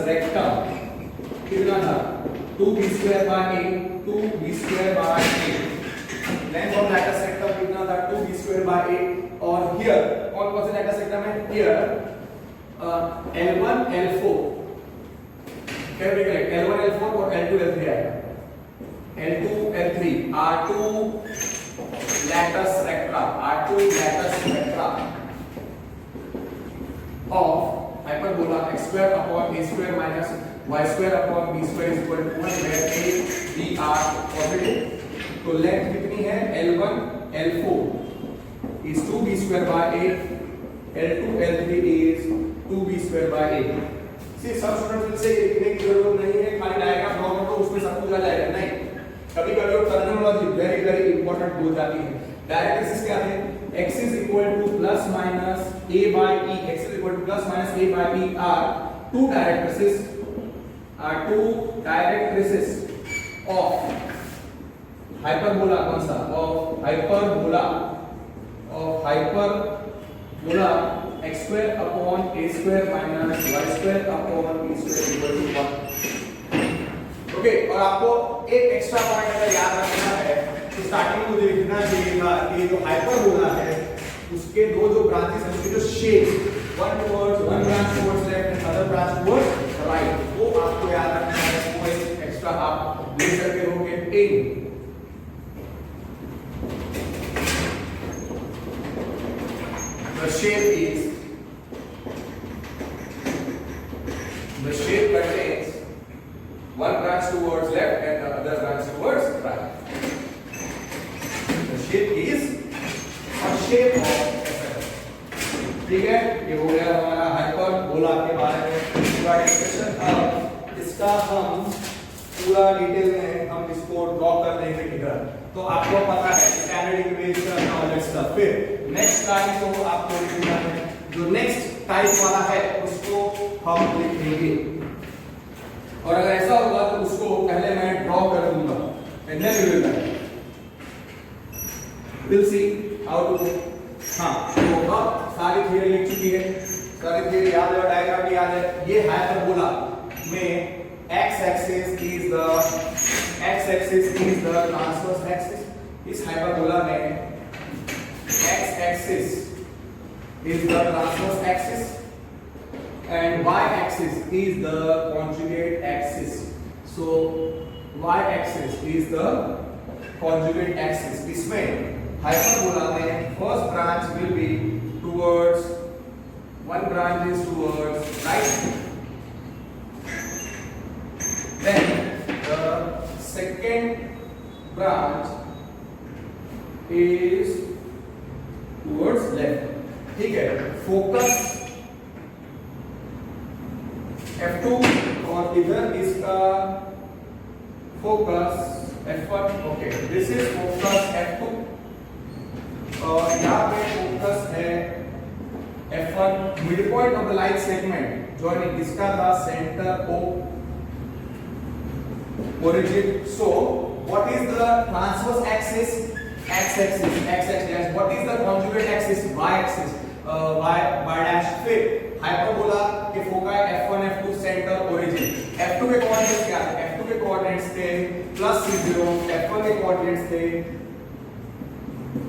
rectum कितना था 2b square by a, 2b square by a, length of lattice rectum कितना था 2b square by a। और here कौन से lattice rectum है, here L1 L4 क्या भी करेक्ट, L1 L4 और L2 L3 आएगा, L2 L3 R2 latus recta of hyperbola x square upon a square minus y square upon b square is equal to 1 where a b are positive। तो length कितनी है L1 L4 is 2b square by a, L2 L3 is 2b square by a। सी सब students से लिखने की जरूरत नहीं है, खाली डायग्राम ड्रॉ कर दो उसमें सब कुछ आ जाएगा, नहीं कभी-कभी और टर्मिनोलॉजी वेरी वेरी इंपॉर्टेंट हो जाती है। डायरेक्ट्रिसिस क्या है, x is equal to plus minus a by e, x is equal to plus minus a by e are two directrices of hyperbola, कौन सा, of hyperbola x square upon a square minus y square upon b square equal to 1। Okay, और आपको एक extra point अगर याद रखना है तो स्टार्टिंग में देखना चाहिए था कि जो हाइपरबोला है उसके दो जो ब्रांचेस हैं उसके जो shape, one branch towards left and other branch towards right, वो आपको याद रखना है, वो एक एक्स्ट्रा आप ले सकते हो कि ए the shape contains one branch towards left and the other branch towards right. The shape is a shape of ठीक है, ये हो गया हमारा हाइपरबोला के बारे में पूरा डिस्कशन। अब इसका हम पूरा डिटेल में हम इसको ड्रॉ कर देंगे फिगर, तो आपको पता है स्टैंडर्ड इक्वेशन और स्टफ। फिर नेक्स्ट क्लास को आपको लिखना है, जो नेक्स्ट टाइप वाला है उसको हम लिखेंगे, और अगर ऐसा होगा तो उसको पहले मैं ड्रॉ कर दूंगा and then we will write. We'll see how to do. हाँ, तो अब सारी थियरी लिख चुकी है, सारी थियरी याद है और डायग्राम भी याद है। ये हाइपरबोला में x axis is the transverse axis. इस हाइपरबोला में x axis is the transverse axis and y axis is the conjugate axis. So y axis is the conjugate axis. इसमें हाइपरबोला में first branch will be towards, one branch is towards right, then the second branch is towards left. ठीक है, focus F2 और इधर इसका focus F1. Okay, this is focus F2 और यहाँ पे फोकस है F1. Mid point of the line segment joining इसका था centre O origin. So what is the transverse axis? X axis, x axis. What is the conjugate axis? Y axis, y dash. फिर hyperbola के foci F1 F2 centre origin. F2 के coordinates क्या थे? F2 के coordinates थे +c0, F1 के coordinates थे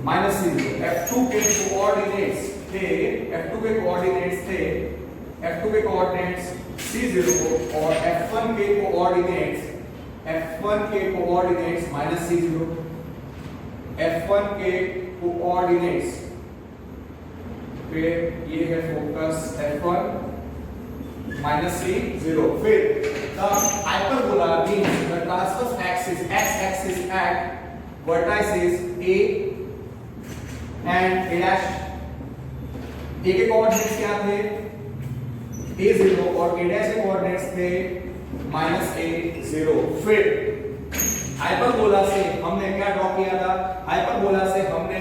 -c0. F2 के कोऑर्डिनेट्स थे F2 के कोऑर्डिनेट्स c0 और F1 के कोऑर्डिनेट्स -c0. F1 के कोऑर्डिनेट्स पे ये है फोकस F1 -c0. फिर the hyperbola means the transverse axis x axis at vertices A and A dash. A के कोऑर्डिनेट्स क्या थे? A0 और A dash के कोऑर्डिनेट्स थे -a0. फिर हाइपरबोला से हमने क्या ड्रॉ किया था? हाइपरबोला से हमने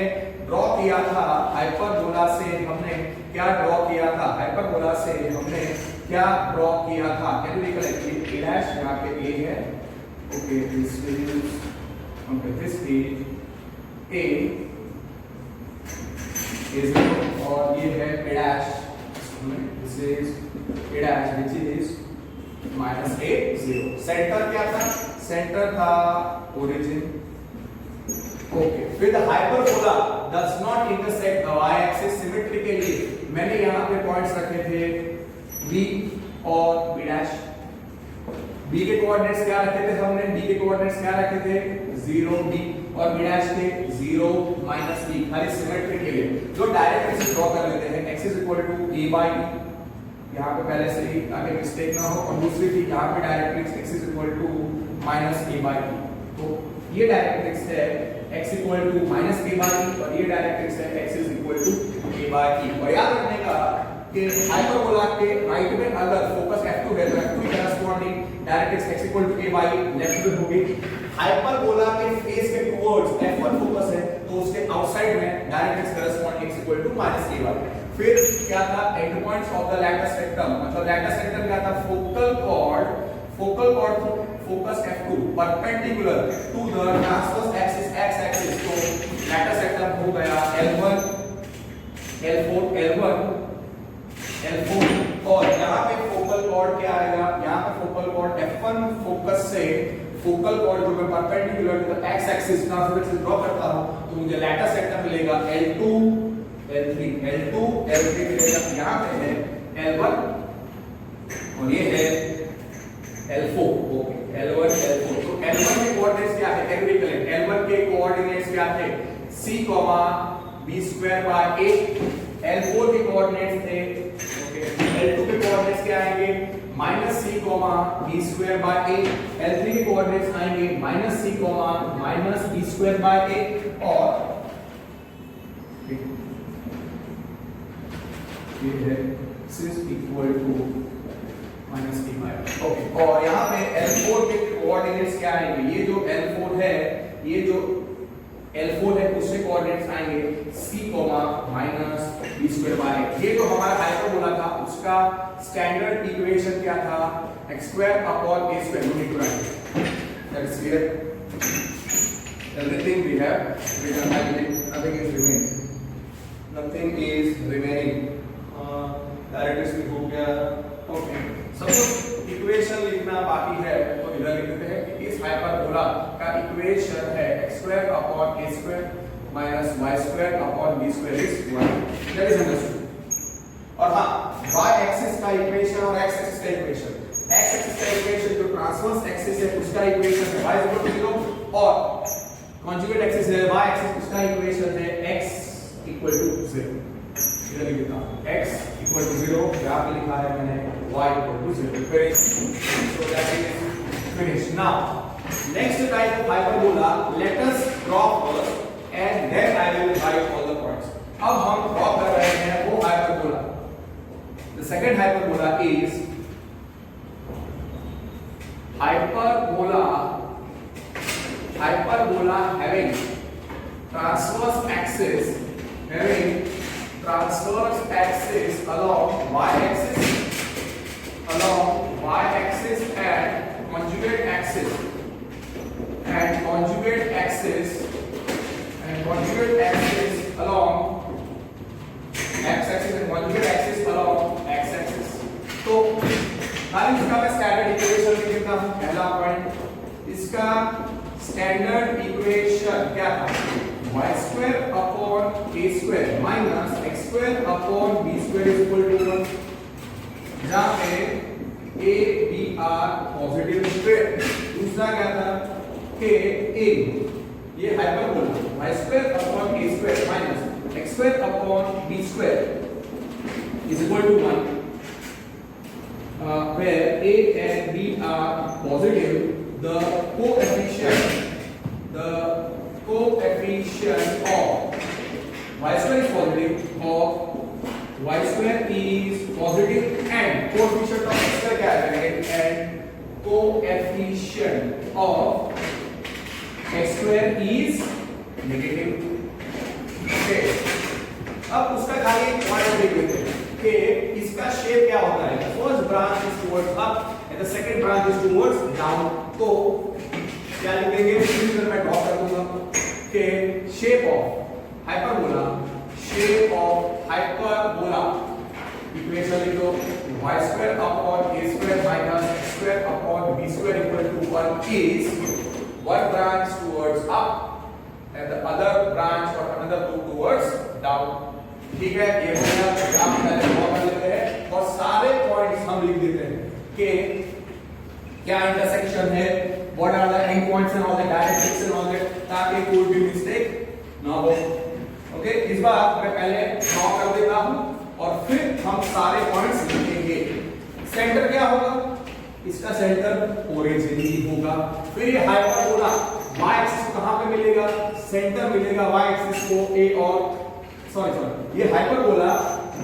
क्या ड्रॉ किया था? Can you recollect? A dash यहाँ पे A है. Okay, this is A is और ये है A dash. This is A dash which is -a0. Centre क्या था? सेंटर था ओरिजिन. ओके, फिर the hyperbola does not intersect the y axis symmetrically. मैंने यहां पे पॉइंट्स रखे थे b और b डैश. b के कोऑर्डिनेट्स क्या रखे थे हमने? b के कोऑर्डिनेट्स क्या रखे थे? 0 b और b डैश के 0 -b. खाली सिमेट्रिकली जो डायरेक्ट एक्सिस ड्रॉ कर लेते हैं. x is equal to a by b. यहाँ पे पहले से ही आगे मिस्टेक ना हो. और दूसरी थी यहाँ पे directrix x is equal to -a by b. तो ये डायरेक्ट्रिक्स है x equal to -a by b और ये डायरेक्ट्रिक्स है x is equal to a by e. और याद रखने का कि हाइपरबोला के राइट में अगर फोकस F2 है तो F2 की corresponding directrix x equal to a by e left में होगी. हाइपरबोला के फेस के टुवर्ड्स F1 फोकस है तो उसके आउटसाइड में directrix corresponding x equal to -a by. फिर क्या था? End points of the latus rectum. मतलब लैटिस सेक्टम क्या था? Focal chord focus F2 perpendicular to the transverse axis x axis. तो लैटिस सेक्टम हो गया L1 और यहाँ पे फोकल कॉर्ड क्या आएगा? यहाँ पे फोकल कॉर्ड F1 फोकस से फोकल कॉर्ड जो मैं perpendicular to the x axis transverse axis draw करता हूँ तो मुझे लैटिस सेक्टम मिलेगा L2 L3 मिलेगा. यहाँ पे है L1 और ये है L4. Okay, L1 L4. तो L1 के कोऑर्डिनेट्स क्या है? L1 के कोऑर्डिनेट्स क्या थे? c, b² by a. L4 के कोऑर्डिनेट्स थे. ओके, L2 के कोऑर्डिनेट्स क्या आएंगे? -c, b² by a. L3 के कोऑर्डिनेट्स आएंगे -c, b² by a और ये है this is equal to -t by. Okay, और यहाँ पे L4 के कोऑर्डिनेट्स क्या आएंगे? ये जो L4 है उसके कोऑर्डिनेट्स आएंगे c, बी स्क्वायर बाय ये तो हमारा हाइपरबोला था, उसका स्टैंडर्ड इक्वेशन क्या था, x square upon a square, no need to write, that is clear, everything we have written, I believe nothing is remaining, nothing is remaining, directrix भी हो गया, ओके, सब इक्वेशन लिखना बाकी है तो इधर लिख देते हैं कि इस हाइपरबोला का इक्वेशन है x square upon a square minus y square upon b square is 1, that is understood. और हां, y एक्सिस का इक्वेशन और x एक्सिस का इक्वेशन, x एक्सिस का इक्वेशन जो ट्रांसवर्स एक्सिस है उसका इक्वेशन है y 0 और कॉन्जुगेट एक्सिस है y एक्सिस, उसका इक्वेशन है x = 0। इधर लिख देता हूं x = 0, यहां पे लिखा है मैंने y = 0, finish, so that is finish. Now next type of hyperbola, let us draw first and then I will write all the points. अब हम ड्रॉ कर रहे हैं वो hyperbola, the second hyperbola is hyperbola having transverse axis along y axis and conjugate axis along x axis and conjugate axis along x axis। तो खाली इसका मैं स्टैंडर्ड इक्वेशन लिख देता हूं। पहला पॉइंट, इसका स्टैंडर्ड इक्वेशन क्या था, y square upon a square minus x square upon b square is equal to 1, जहां पे a b are positive square. दूसरा क्या था कि a ये hyperbola y square upon a square minus x square upon b square is equal to 1, where a and b are positive, the coefficient of y square is positive, of y square is positive and coefficient of x square क्या है, and coefficient of x square is negative। okay, अब उसका खाली एक point लिख देते हैं कि इसका शेप क्या होता है, first branch is towards up and the second branch is towards down. तो क्या लिखेंगे, इधर मैं ड्रॉ कर दूंगा कि शेप ऑफ हाइपरबोला इक्वेशन लिख दो, y square upon a square minus x square upon b square equal to 1 is one branch towards up and the other branch or another two towards down। ठीक है, ये हो गया, graph पहले draw कर लेते हैं और सारे पॉइंट्स हम लिख देते हैं कि क्या इंटरसेक्शन है, what are the end points and all the directrix and all that, ताकि कोई भी मिस्टेक ना हो। ओके, इस बार मैं पहले ड्रॉ कर देता हूं और फिर हम सारे पॉइंट्स लिखेंगे। सेंटर क्या होगा, इसका सेंटर ओरिजिन ही होगा। फिर ये हाइपरबोला y एक्सिस को कहां पे मिलेगा, सेंटर मिलेगा y एक्सिस को a और सॉरी ये हाइपरबोला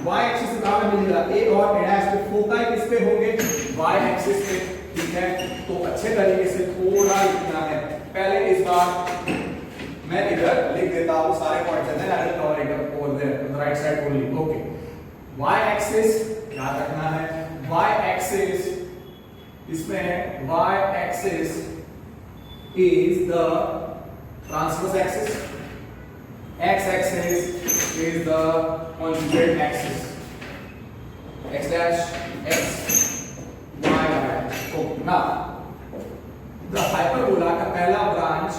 y एक्सिस कहां पे मिलेगा, a और a डैश पे, फोकाई किस पे होंगे, y एक्सिस पे। ठीक है, तो अच्छे तरीके से थोड़ा लिखना है। पहले इस बार मैं इधर लिख देता हूं सारे पॉइंट्स हैं, I will cover it over there on the right side only. Okay, y axis याद रखना है, y एक्सिस इसमें y axis is the transverse axis, x axis is the conjugate axis, x dash x y dash। okay, now the hyperbola का पहला branch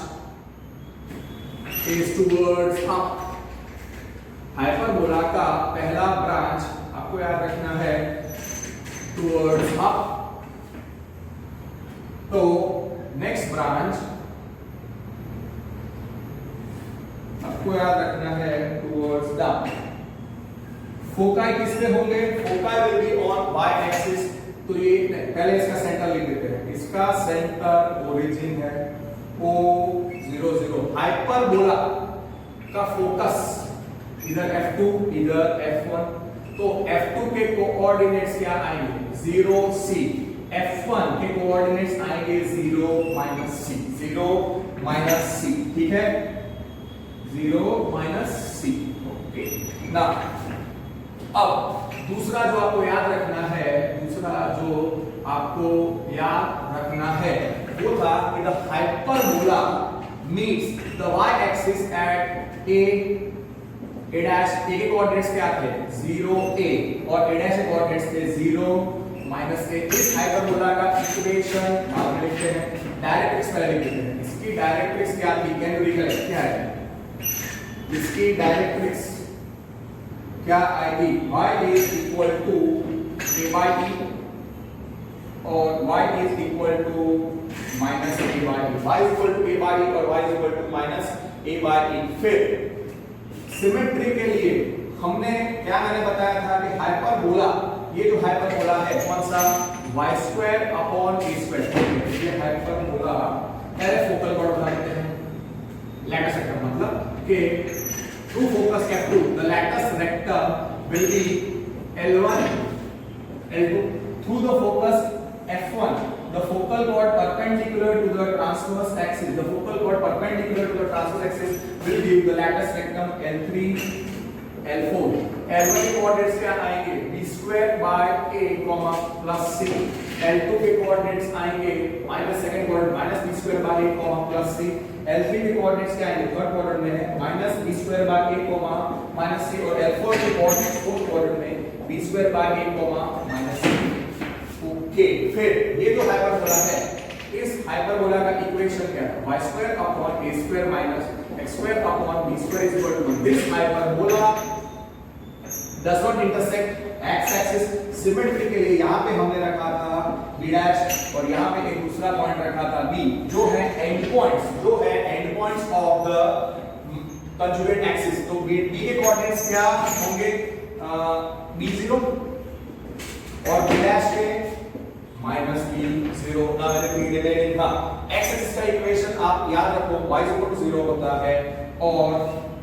is towards up। Hyperbola का पहला branch आपको याद रखना है towards up। तो नेक्स्ट ब्रांच आपको याद रखना है टुवर्ड्स डाउन। फोकाई किस पे होंगे, foci will be on y axis. तो ये पहले इसका सेंटर लिख देते हैं, इसका सेंटर ओरिजिन है O 0 0। हाइपरबोला का फोकस इधर F2 इधर F1, तो F2 के कोऑर्डिनेट्स क्या आएंगे, 0 C। F1 के कोऑर्डिनेट्स आएंगे 0 C, 0 C। ठीक है, 0 C। ओके, नाउ अब दूसरा जो आपको याद रखना है वो था कि the hyperbola meets the y axis at a dash a के कोऑर्डिनेट्स क्या थे 0 a और a डैश के कोऑर्डिनेट्स थे 0 माइनस a। इस हाइपरबोला का इक्वेशन आप लिखते हैं डायरेक्ट्रिक्स पहले लिखते हैं। इसकी डायरेक्ट्रिक्स क्या थी, कैन यू रिकलेक्ट, क्या है इसकी डायरेक्ट्रिक्स क्या आएगी, y is equal to a by e और y is equal to minus a by e, y is equal to a by e और y is equal to minus a by e। फिर symmetry के लिए मैंने बताया था कि hyperbola, ये जो हाइपरबोला है कौन सा y² अपॉन a², ये हाइपरबोला पहले फोकल कॉर्ड बना लेते हैं, लैटिस रेक्टम मतलब कि through focus F2 the lattice rectum will be L1 L2 through the focus F1 the focal chord perpendicular to the transverse axis will give the lattice rectum L3 L4। L1 के coordinates क्या आएंगे b² by a plus c, L2 के coordinates आएंगे second quadrant minus b² by a plus c, L3 के coordinates क्या आएंगे third quadrant में है minus b² by a minus c और L4 के कोऑर्डिनेट्स फोर्थ क्वाड्रेंट में b² by a minus c। Okay, फिर ये जो हाइपरबोला है इस हाइपरबोला का इक्वेशन क्या है y² upon a² minus x² upon b² is equal to this hyperbola does not intersect x axis। Symmetry के लिए यहाँ पे हमने रखा था b' और यहाँ पे एक दूसरा पॉइंट रखा था b जो है end points of the conjugate axis. तो b के कोऑर्डिनेट्स क्या होंगे b0 और b' के माइनस b0 ना मैंने लिखा। x एक्सिस का इक्वेशन आप याद रखो y 0 होता है और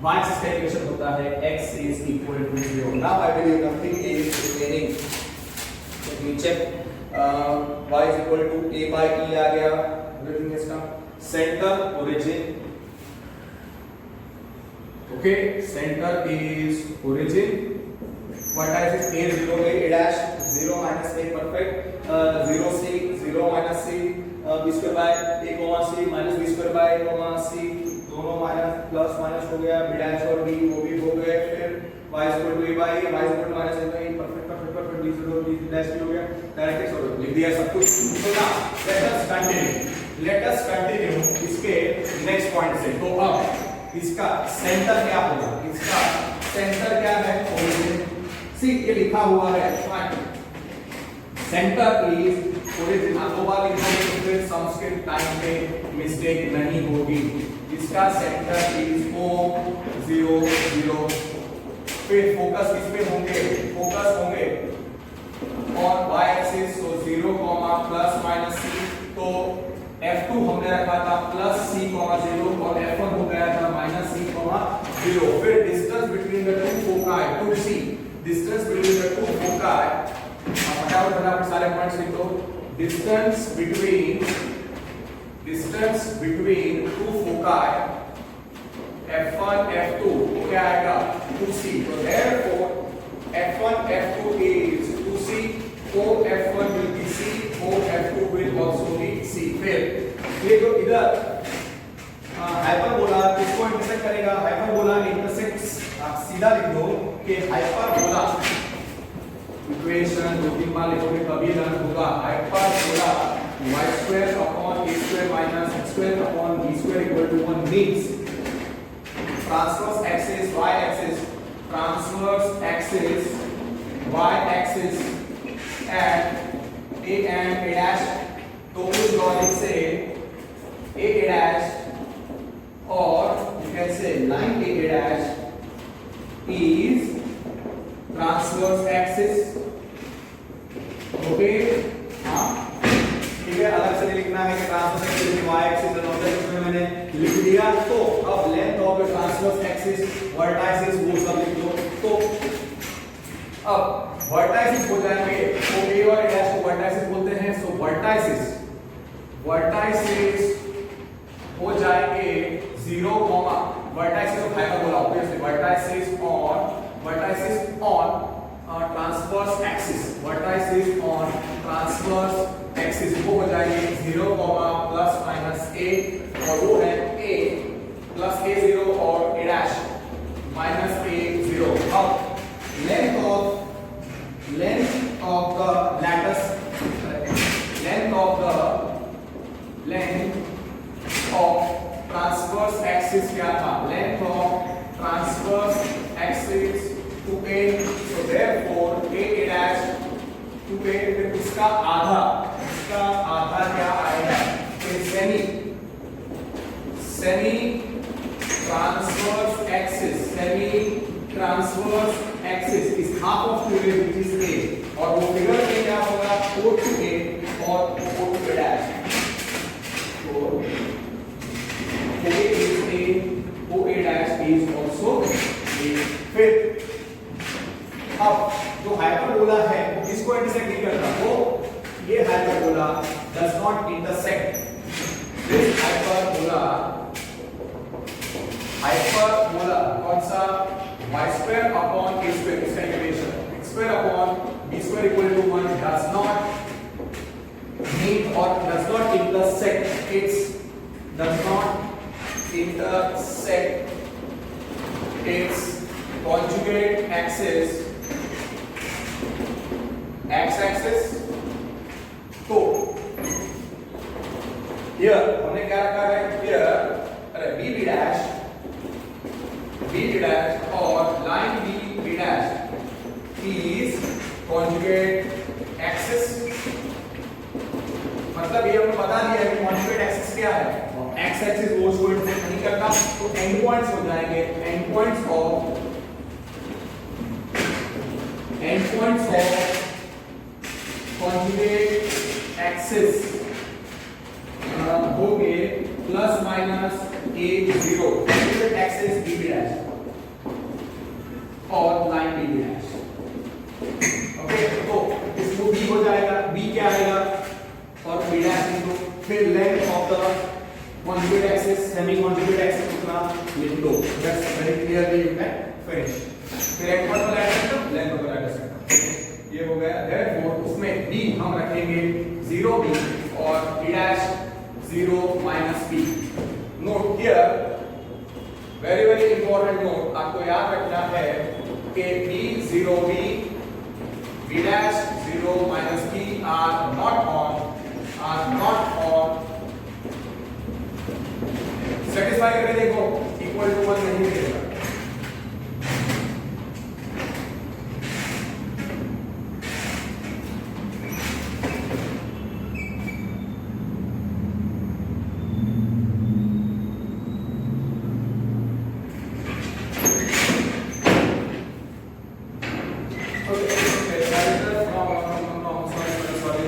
y axis का इक्वेशन होता है x is equal to 0। Now I believe nothing is remaining। Let me check y is equal to a by e आ गया, everything is come। Center origin, okay, center is origin, vertices a 0 a dash 0 minus a perfect 0 c 0 minus c b² by a c minus b² by a c दोनों minus plus minus हो गया b' और b वो भी हो गए। फिर y equal to a by y equal to minus a by perfect b0 b' हो गया, डायरेक्ट्रिक्स हो गया, लिख दिया सब कुछ। तो ना लेट अस कंटिन्यू इसके नेक्स्ट पॉइंट से। तो अब इसका सेंटर क्या होगा, इसका सेंटर क्या है ओरिजिन, सी ये लिखा हुआ है फाइन सेंटर इज ओरिजिन। दो बार लिखोगे तो फिर संस्कृत टाइम पे मिस्टेक नहीं होगी। इसका सेंटर इज O 0 0। फिर फोकस किस पे होंगे, फोकस होंगे और y एक्सिस तो 0 प्लस माइनस c। तो F2 हमने रखा था प्लस c 0 और F1 हो गया था माइनस c 0। फिर distance between the two foci 2c, distance between the two foci फटाफट सारे पॉइंट्स लिख दो। Distance between two foci F1 F2 क्या आएगा 2c। तो therefore F1 F2 is 2c, O F1 will be c, O F2 will also be c। फिर ये जो इधर हाइपरबोला किसको इंटरसेक्ट करेगा, हाइपरबोला इंटरसेक्ट्स, आप सीधा लिख दो कि हाइपरबोला इक्वेशन 2-3 बार लिखोगे तभी लर्न होगा। Hyperbola y² upon a² minus x² upon b² equal to 1 means transverse axis y axis at a and a dash। तो उस लॉजिक से a dash और you can say line a dash is transverse axis। Okay हाँ ठीक है, अलग से लिखना है कि ट्रांसवर्स एक्सिस y एक्सिस है, मैंने लिख दिया। तो अब length of the transverse axis vertices वो सब लिख दो। तो अब वर्टाइसिस हो जाएंगे तो a और a डैश को वर्टाइसिस बोलते हैं। सो वर्टाइसिस हो जाएंगे 0 vertices of hyperbola obviously vertices on transverse axis, vertices on transverse axis वो हो जाएंगे 0, प्लस माइनस a, और वो है a प्लस a0 और a डैश माइनस a0. अब length of the lattice, length of transverse axis क्या था? Length of transverse axis 2a, so therefore a dash 2a, फिर इसका आधा क्या आएगा? Semi transverse axis is half of 2a which is a, और वो फिगर में क्या होगा? O to a और O to a dash. So OA is a, OA dash is also a. फिर अब जो हाइपरबोला है वो किसको इंटरसेक्ट नहीं करता? वो ये hyperbola does not intersect this hyperbola कौन सा? y square upon a square, इसका equation x square upon b square equal to 1 does not meet or does not intersect its conjugate axis x axis. तो here हमने क्या रखा है? here अरे b dash और line b dash is conjugate axis. मतलब ये हमें बता दिया है कि conjugate axis क्या है, और x axis वो उसको इंटरसेक्ट नहीं करता, तो एंड पॉइंट्स हो जाएंगे and points of conjugate axis हो गए plus minus a0, conjugate axis b dash और लाइन b dash. ओके, तो इसको b हो जाएगा, b क्या आएगा और b dash लिख दो. फिर length of the conjugate axis, semi conjugate axis कितना लिख दो. That's very clearly you can finish. फिर एक पॉइंट पर ऐड कर लेंथ ऑफ द लेटर ये हो गया. देयरफॉर उसमें b हम रखेंगे 0b और b dash 0 minus b. Note here, very important note, आपको याद रखना है कि b 0b, b dash 0 minus b are not on satisfy करके देखो, इक्वल टू 1 नहीं मिलेगा.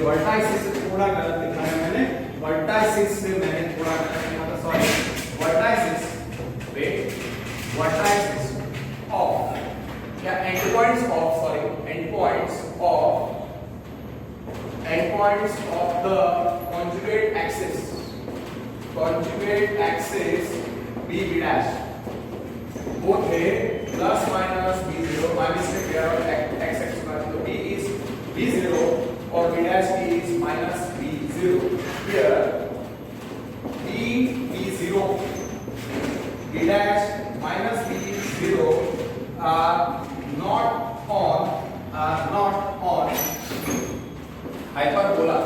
वर्टाइसिस थोड़ा गलत लिखा है मैंने, वर्टाइसिस में मैंने थोड़ा गलत लिखा था, सॉरी. वर्टाइसिस ऑफ या and points of the conjugate axis b dash वो थे प्लस माइनस b0, माइनस से क्या होगा x x माइनस, तो b is b0 और b dash is minus b0. Here b0, b dash minus b0 are not on hyperbola.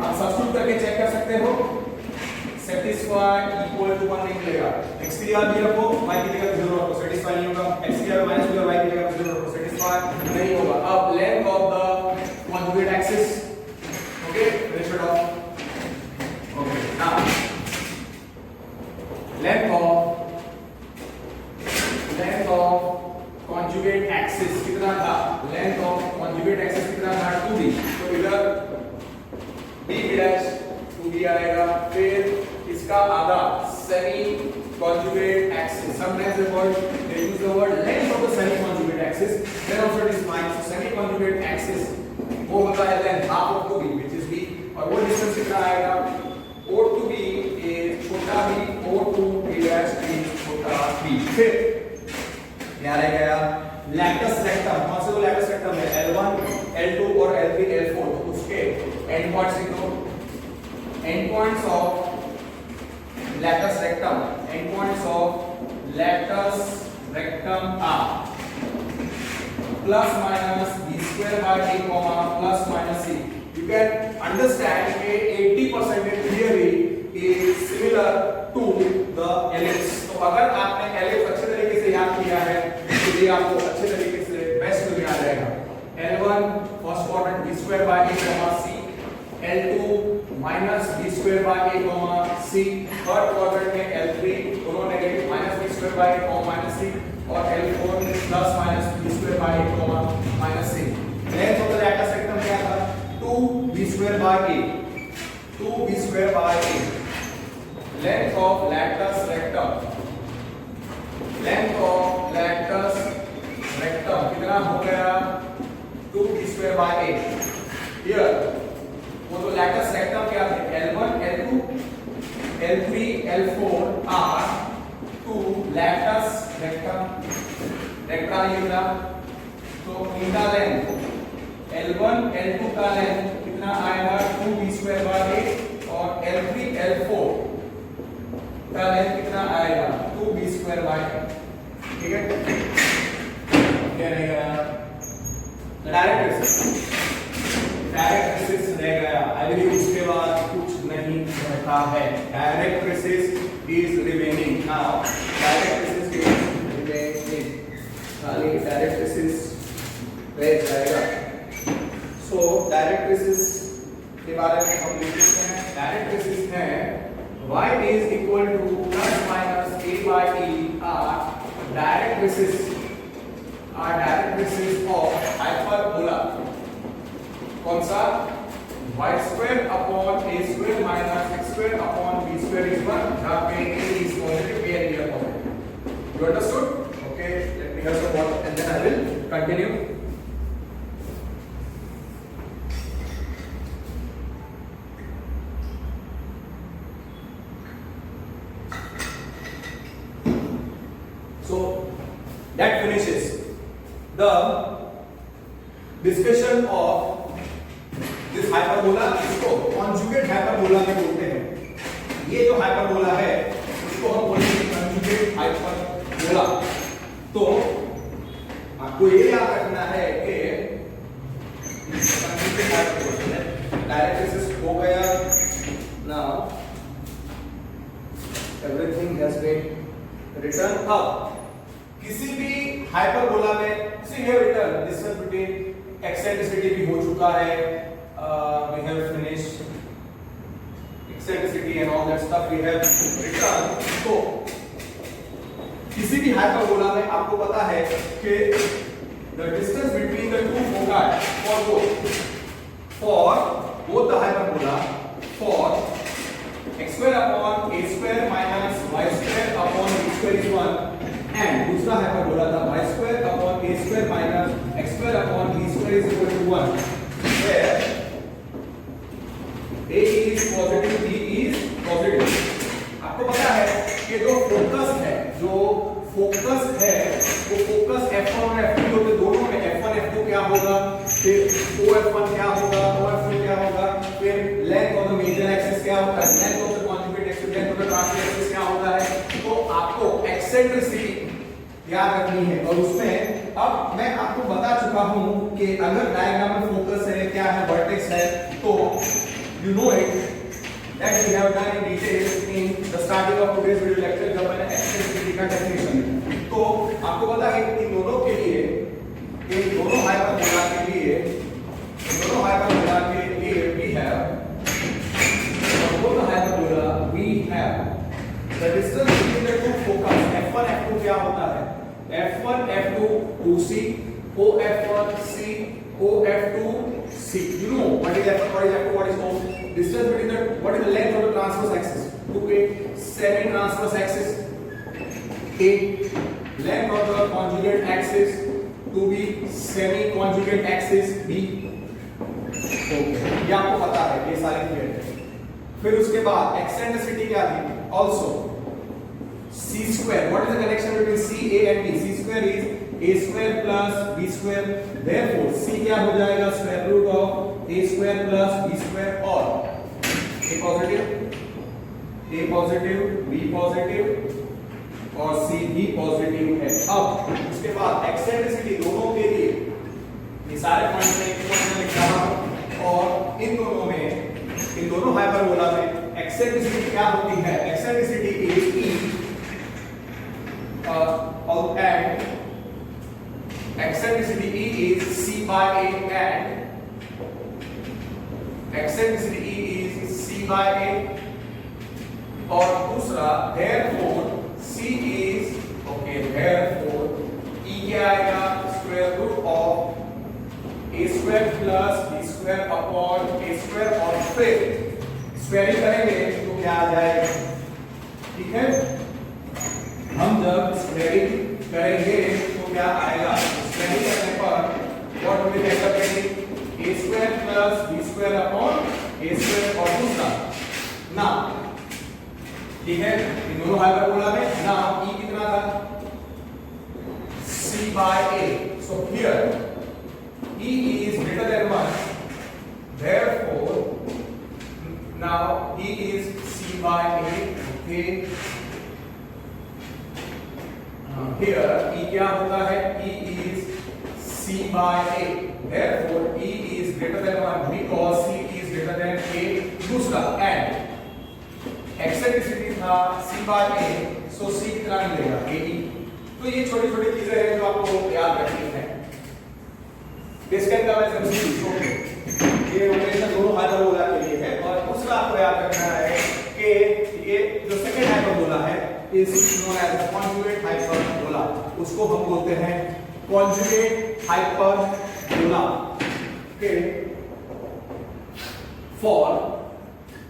आप substitute करके check कर सकते हो. सेटिस्फाई इक्वल टू 1 नहीं मिलेगा. x की जगह b रखो, y की जगह 0 रखो, सेटिस्फाई नहीं होगा. x की जगह माइनस b और y की जगह 0 रखो, सेटिस्फाई नहीं होगा. अब length of the conjugate axis, okay, ratio of, okay, now length of conjugate axis कितना था? लेंथ ऑफ conjugate axis कितना था? 2b. तो इधर b dash 2b आएगा. फिर इसका आधा semi conjugate axis. Sometimes they use the word length of the semi conjugate axis. Then also it is fine. So semi conjugate axis वो होता है length half of 2b which is b. और वो distance कितना आएगा? O to b is छोटा b, O to b dash is छोटा b. फिर यहाँ रह गया लैटस रेक्टम, कौन से दो लैटस रेक्टम है, L1 L2 और L3 L4, तो उसके एंड पॉइंट्स लिखो, end points of latus rectum, end points of latus rectum are plus minus b square by a comma plus minus c. You can understand that 80% theory is similar to the ellipse. तो अगर आपने ellipse अच्छे तरीके से याद किया है तो ये आपको अच्छे तरीके से बेस्ट में आ जाएगा. L1 first quadrant b square by a comma c, L2 minus b square by a comma c, third quadrant में L3 दोनों negative minus b square by a comma minus c और L4 plus minus b square by a comma minus c. Length of the latus rectum क्या था, 2b square by a, 2b square by a. Length of latus rectum, length of latus rectum कितना हो गया, 2b square by a. Here वो तो latus rectum क्या थे, L1 L2 L3 L4 are two latus rectum, rectum लिखना तो इनका लेंथ L1 L2 का लेंथ कितना आएगा, 2b square by a और L3 L4 का लेंथ कितना आएगा, 2b square by a. ठीक है, क्या रहेगा, डायरेक्ट रेसिस रह गया. आई बिलीव उसके बाद कुछ नहीं रहता है. Directrix is remaining. Now directrix is remaining, खाली डायरेक्ट रेसिस रह जाएगा. सो डायरेक्ट रेसिस के बारे में हम लिख सकते हैं. डायरेक्ट रेसिस है y is equal to plus minus a by e are direct races of hyperbola. कौन सा, y square upon a square minus x square upon b square is 1, जहाँ पे a is positive, b and b are positive. You understood? Okay, let me have some water and then I will continue. So that finishes the discussion of this hyperbola. इसको conjugate hyperbola में बोलते हैं. ये जो hyperbola है उसको हम बोलेंगे conjugate hyperbola. तो आपको ये याद रखना है कि conjugate hyperbola डायरेक्ट रेसिस हो गया. Now everything has been written up. किसी भी हाइपरबोला में see here written distance between eccentricity भी हो चुका है. We have finished eccentricity and all that stuff we have written. तो किसी भी हाइपरबोला में आपको पता है कि the distance between the two foci for both the hyperbola for x square upon a square minus y square upon b square is 1 and दूसरा hyperbola था y square upon a square minus x square upon b square is equal to 1 where a is positive b is positive. आपको पता है कि जो focus है वो focus f1 और f2 होते दोनों में f1 f2 क्या होगा, फिर OF1 क्या होगा, OF2 क्या होगा, फिर length of the major axis क्या होता है, length of the conjugate axis, length of the transverse axis क्या होता है. तो आपको एक्सेंट्रिसिटी याद रखनी है. और उसमें अब मैं आपको बता चुका हूं कि अगर डायग्राम में फोकस है, क्या है, वर्टेक्स है, तो you know it that we have done in detail in the starting of today's video lecture जब मैंने एक्सेंट्रिसिटी का डेफिनेशन दिया. तो आपको पता है कि इन दोनों के लिए, इन दोनों हाइपरबोला के लिए we have the distance between the two focus f1 f2 क्या होता है, f1 f2 2c, OF1 c, OF2 c. You know what is f1, what is f2, what is o. Distance between the, what is the length of the transverse axis, 2a, semi transverse axis a, length of the conjugate axis 2b, semi conjugate axis b. ये आपको पता है, ये सारी clear है. फिर उसके बाद एक्सेंट्रिसिटी क्या थी, also c square. What is the connection between c a and b? C square is a square plus b square, therefore c क्या हो जाएगा square root of a square plus b square, और a positive b positive और c भी positive है। अब उसके बाद एक्सेंट्रिसिटी दोनों के लिए ये सारे पॉइंट्स में एक पॉइंट लिख रहा हूं, और इन दोनों हाइपरबोला में एक्सेंट्रिसिटी क्या होती है, eccentricity is e and eccentricity E is c by a, and eccentricity E is c by a, और दूसरा therefore c is therefore E क्या आएगा square root of a square plus b square upon a square, और फिर squaring करेंगे तो क्या आ जाएगा, ठीक है। हम जब स्क्वायरिंग करेंगे तो क्या आएगा, स्क्वायरिंग करने पर व्हाट विल बी करेंगे a square plus b square upon a square, और दूसरा ना, ठीक है, इन दोनों हाइपरबोला में ना e कितना था c by a, so here e is greater than 1, therefore now e is c by a, okay। Here E क्या होता है, E is C by A, therefore E is greater than 1 because C is greater than A। दूसरा and eccentricity था C by A, so C कितना मिलेगा AE। तो ये छोटी छोटी चीजें हैं जो आपको याद रखनी है। इसके अंदर मैं समझिए ये ऑपरेशन दोनों हाइपरबोला के लिए है, और दूसरा आपको याद रखना है कि ये जो सेकंड हाइपरबोला है is known as the conjugate hyperbola, उसको हम बोलते हैं conjugate hyperbola, okay। For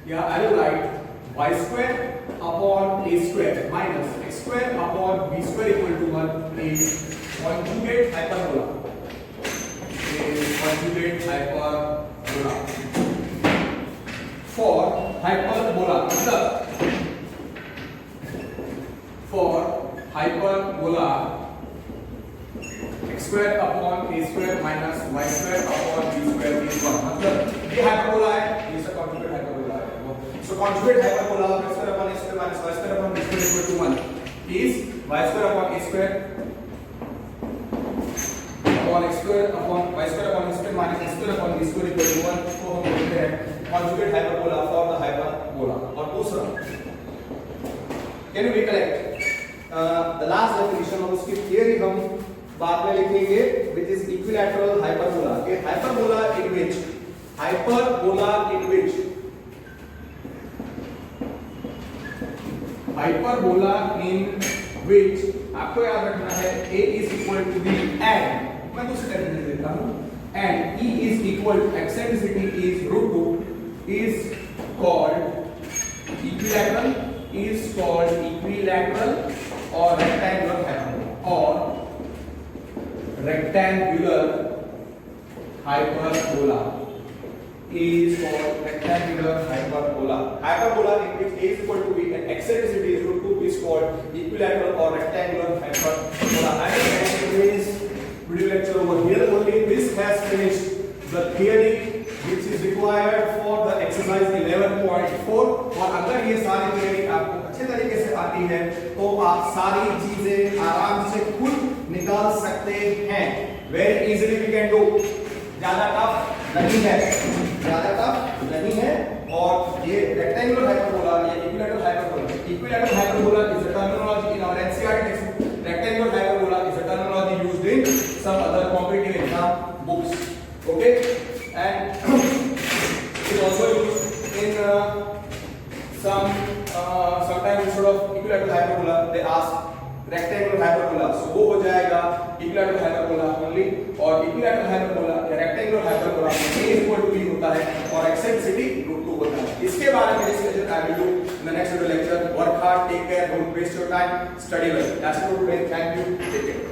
I will write y square upon a square minus x square upon b square equal to 1 is conjugate hyperbola, conjugate hyperbola। For hyperbola मतलब for hyperbola x square upon a square minus y square upon b square is 1, मतलब ये hyperbola है, ये सब conjugate hyperbola है। So conjugate hyperbola x square upon a square minus y square upon b square equal to 1 is y square upon a square upon x square upon y square upon a square minus x square upon b square equal to 1 को हम बोलते हैं conjugate hyperbola for the hyperbola। और दूसरा can you recollect the last definition of उसकी theory हम बाद में लिखेंगे, which is equilateral hyperbola, के hyperbola in which आपको याद रखना है a is equal to b, and मैं दूसरी definition देता हूँ, and E is equal to eccentricity is root 2 is called equilateral और rectangular hyperbola, और rectangular hyperbola is called rectangular hyperbola। Hyperbola in which a is equal to b and eccentricity is root 2 is called equilateral or rectangular hyperbola। And today's video lecture over here only. This has finished the theory which is required for the exercise 11.4, और अगर ये सारी theory आपको अच्छे तरीके से आती है तो आप सारी चीजें आराम से खुद निकाल सकते हैं। Very easily we can do, ज्यादा टफ नहीं है। और ये rectangular hyperbola या equilateral hyperbola is a terminology in our NCERT textbook. Rectangular hyperbola is a terminology used in some other competitive exam books, okay, and it is also used in sometimes instead of equilateral hyperbola they ask rectangular hyperbola, so वो हो जाएगा equilateral hyperbola only, और equilateral hyperbola या rectangular hyperbola में a equal to b होता है और eccentricity root 2 होता है। इसके बारे में discussion I will do in the next video lecture। Work hard, take care, don't waste your time, study well। That's it for today, thank you, take care।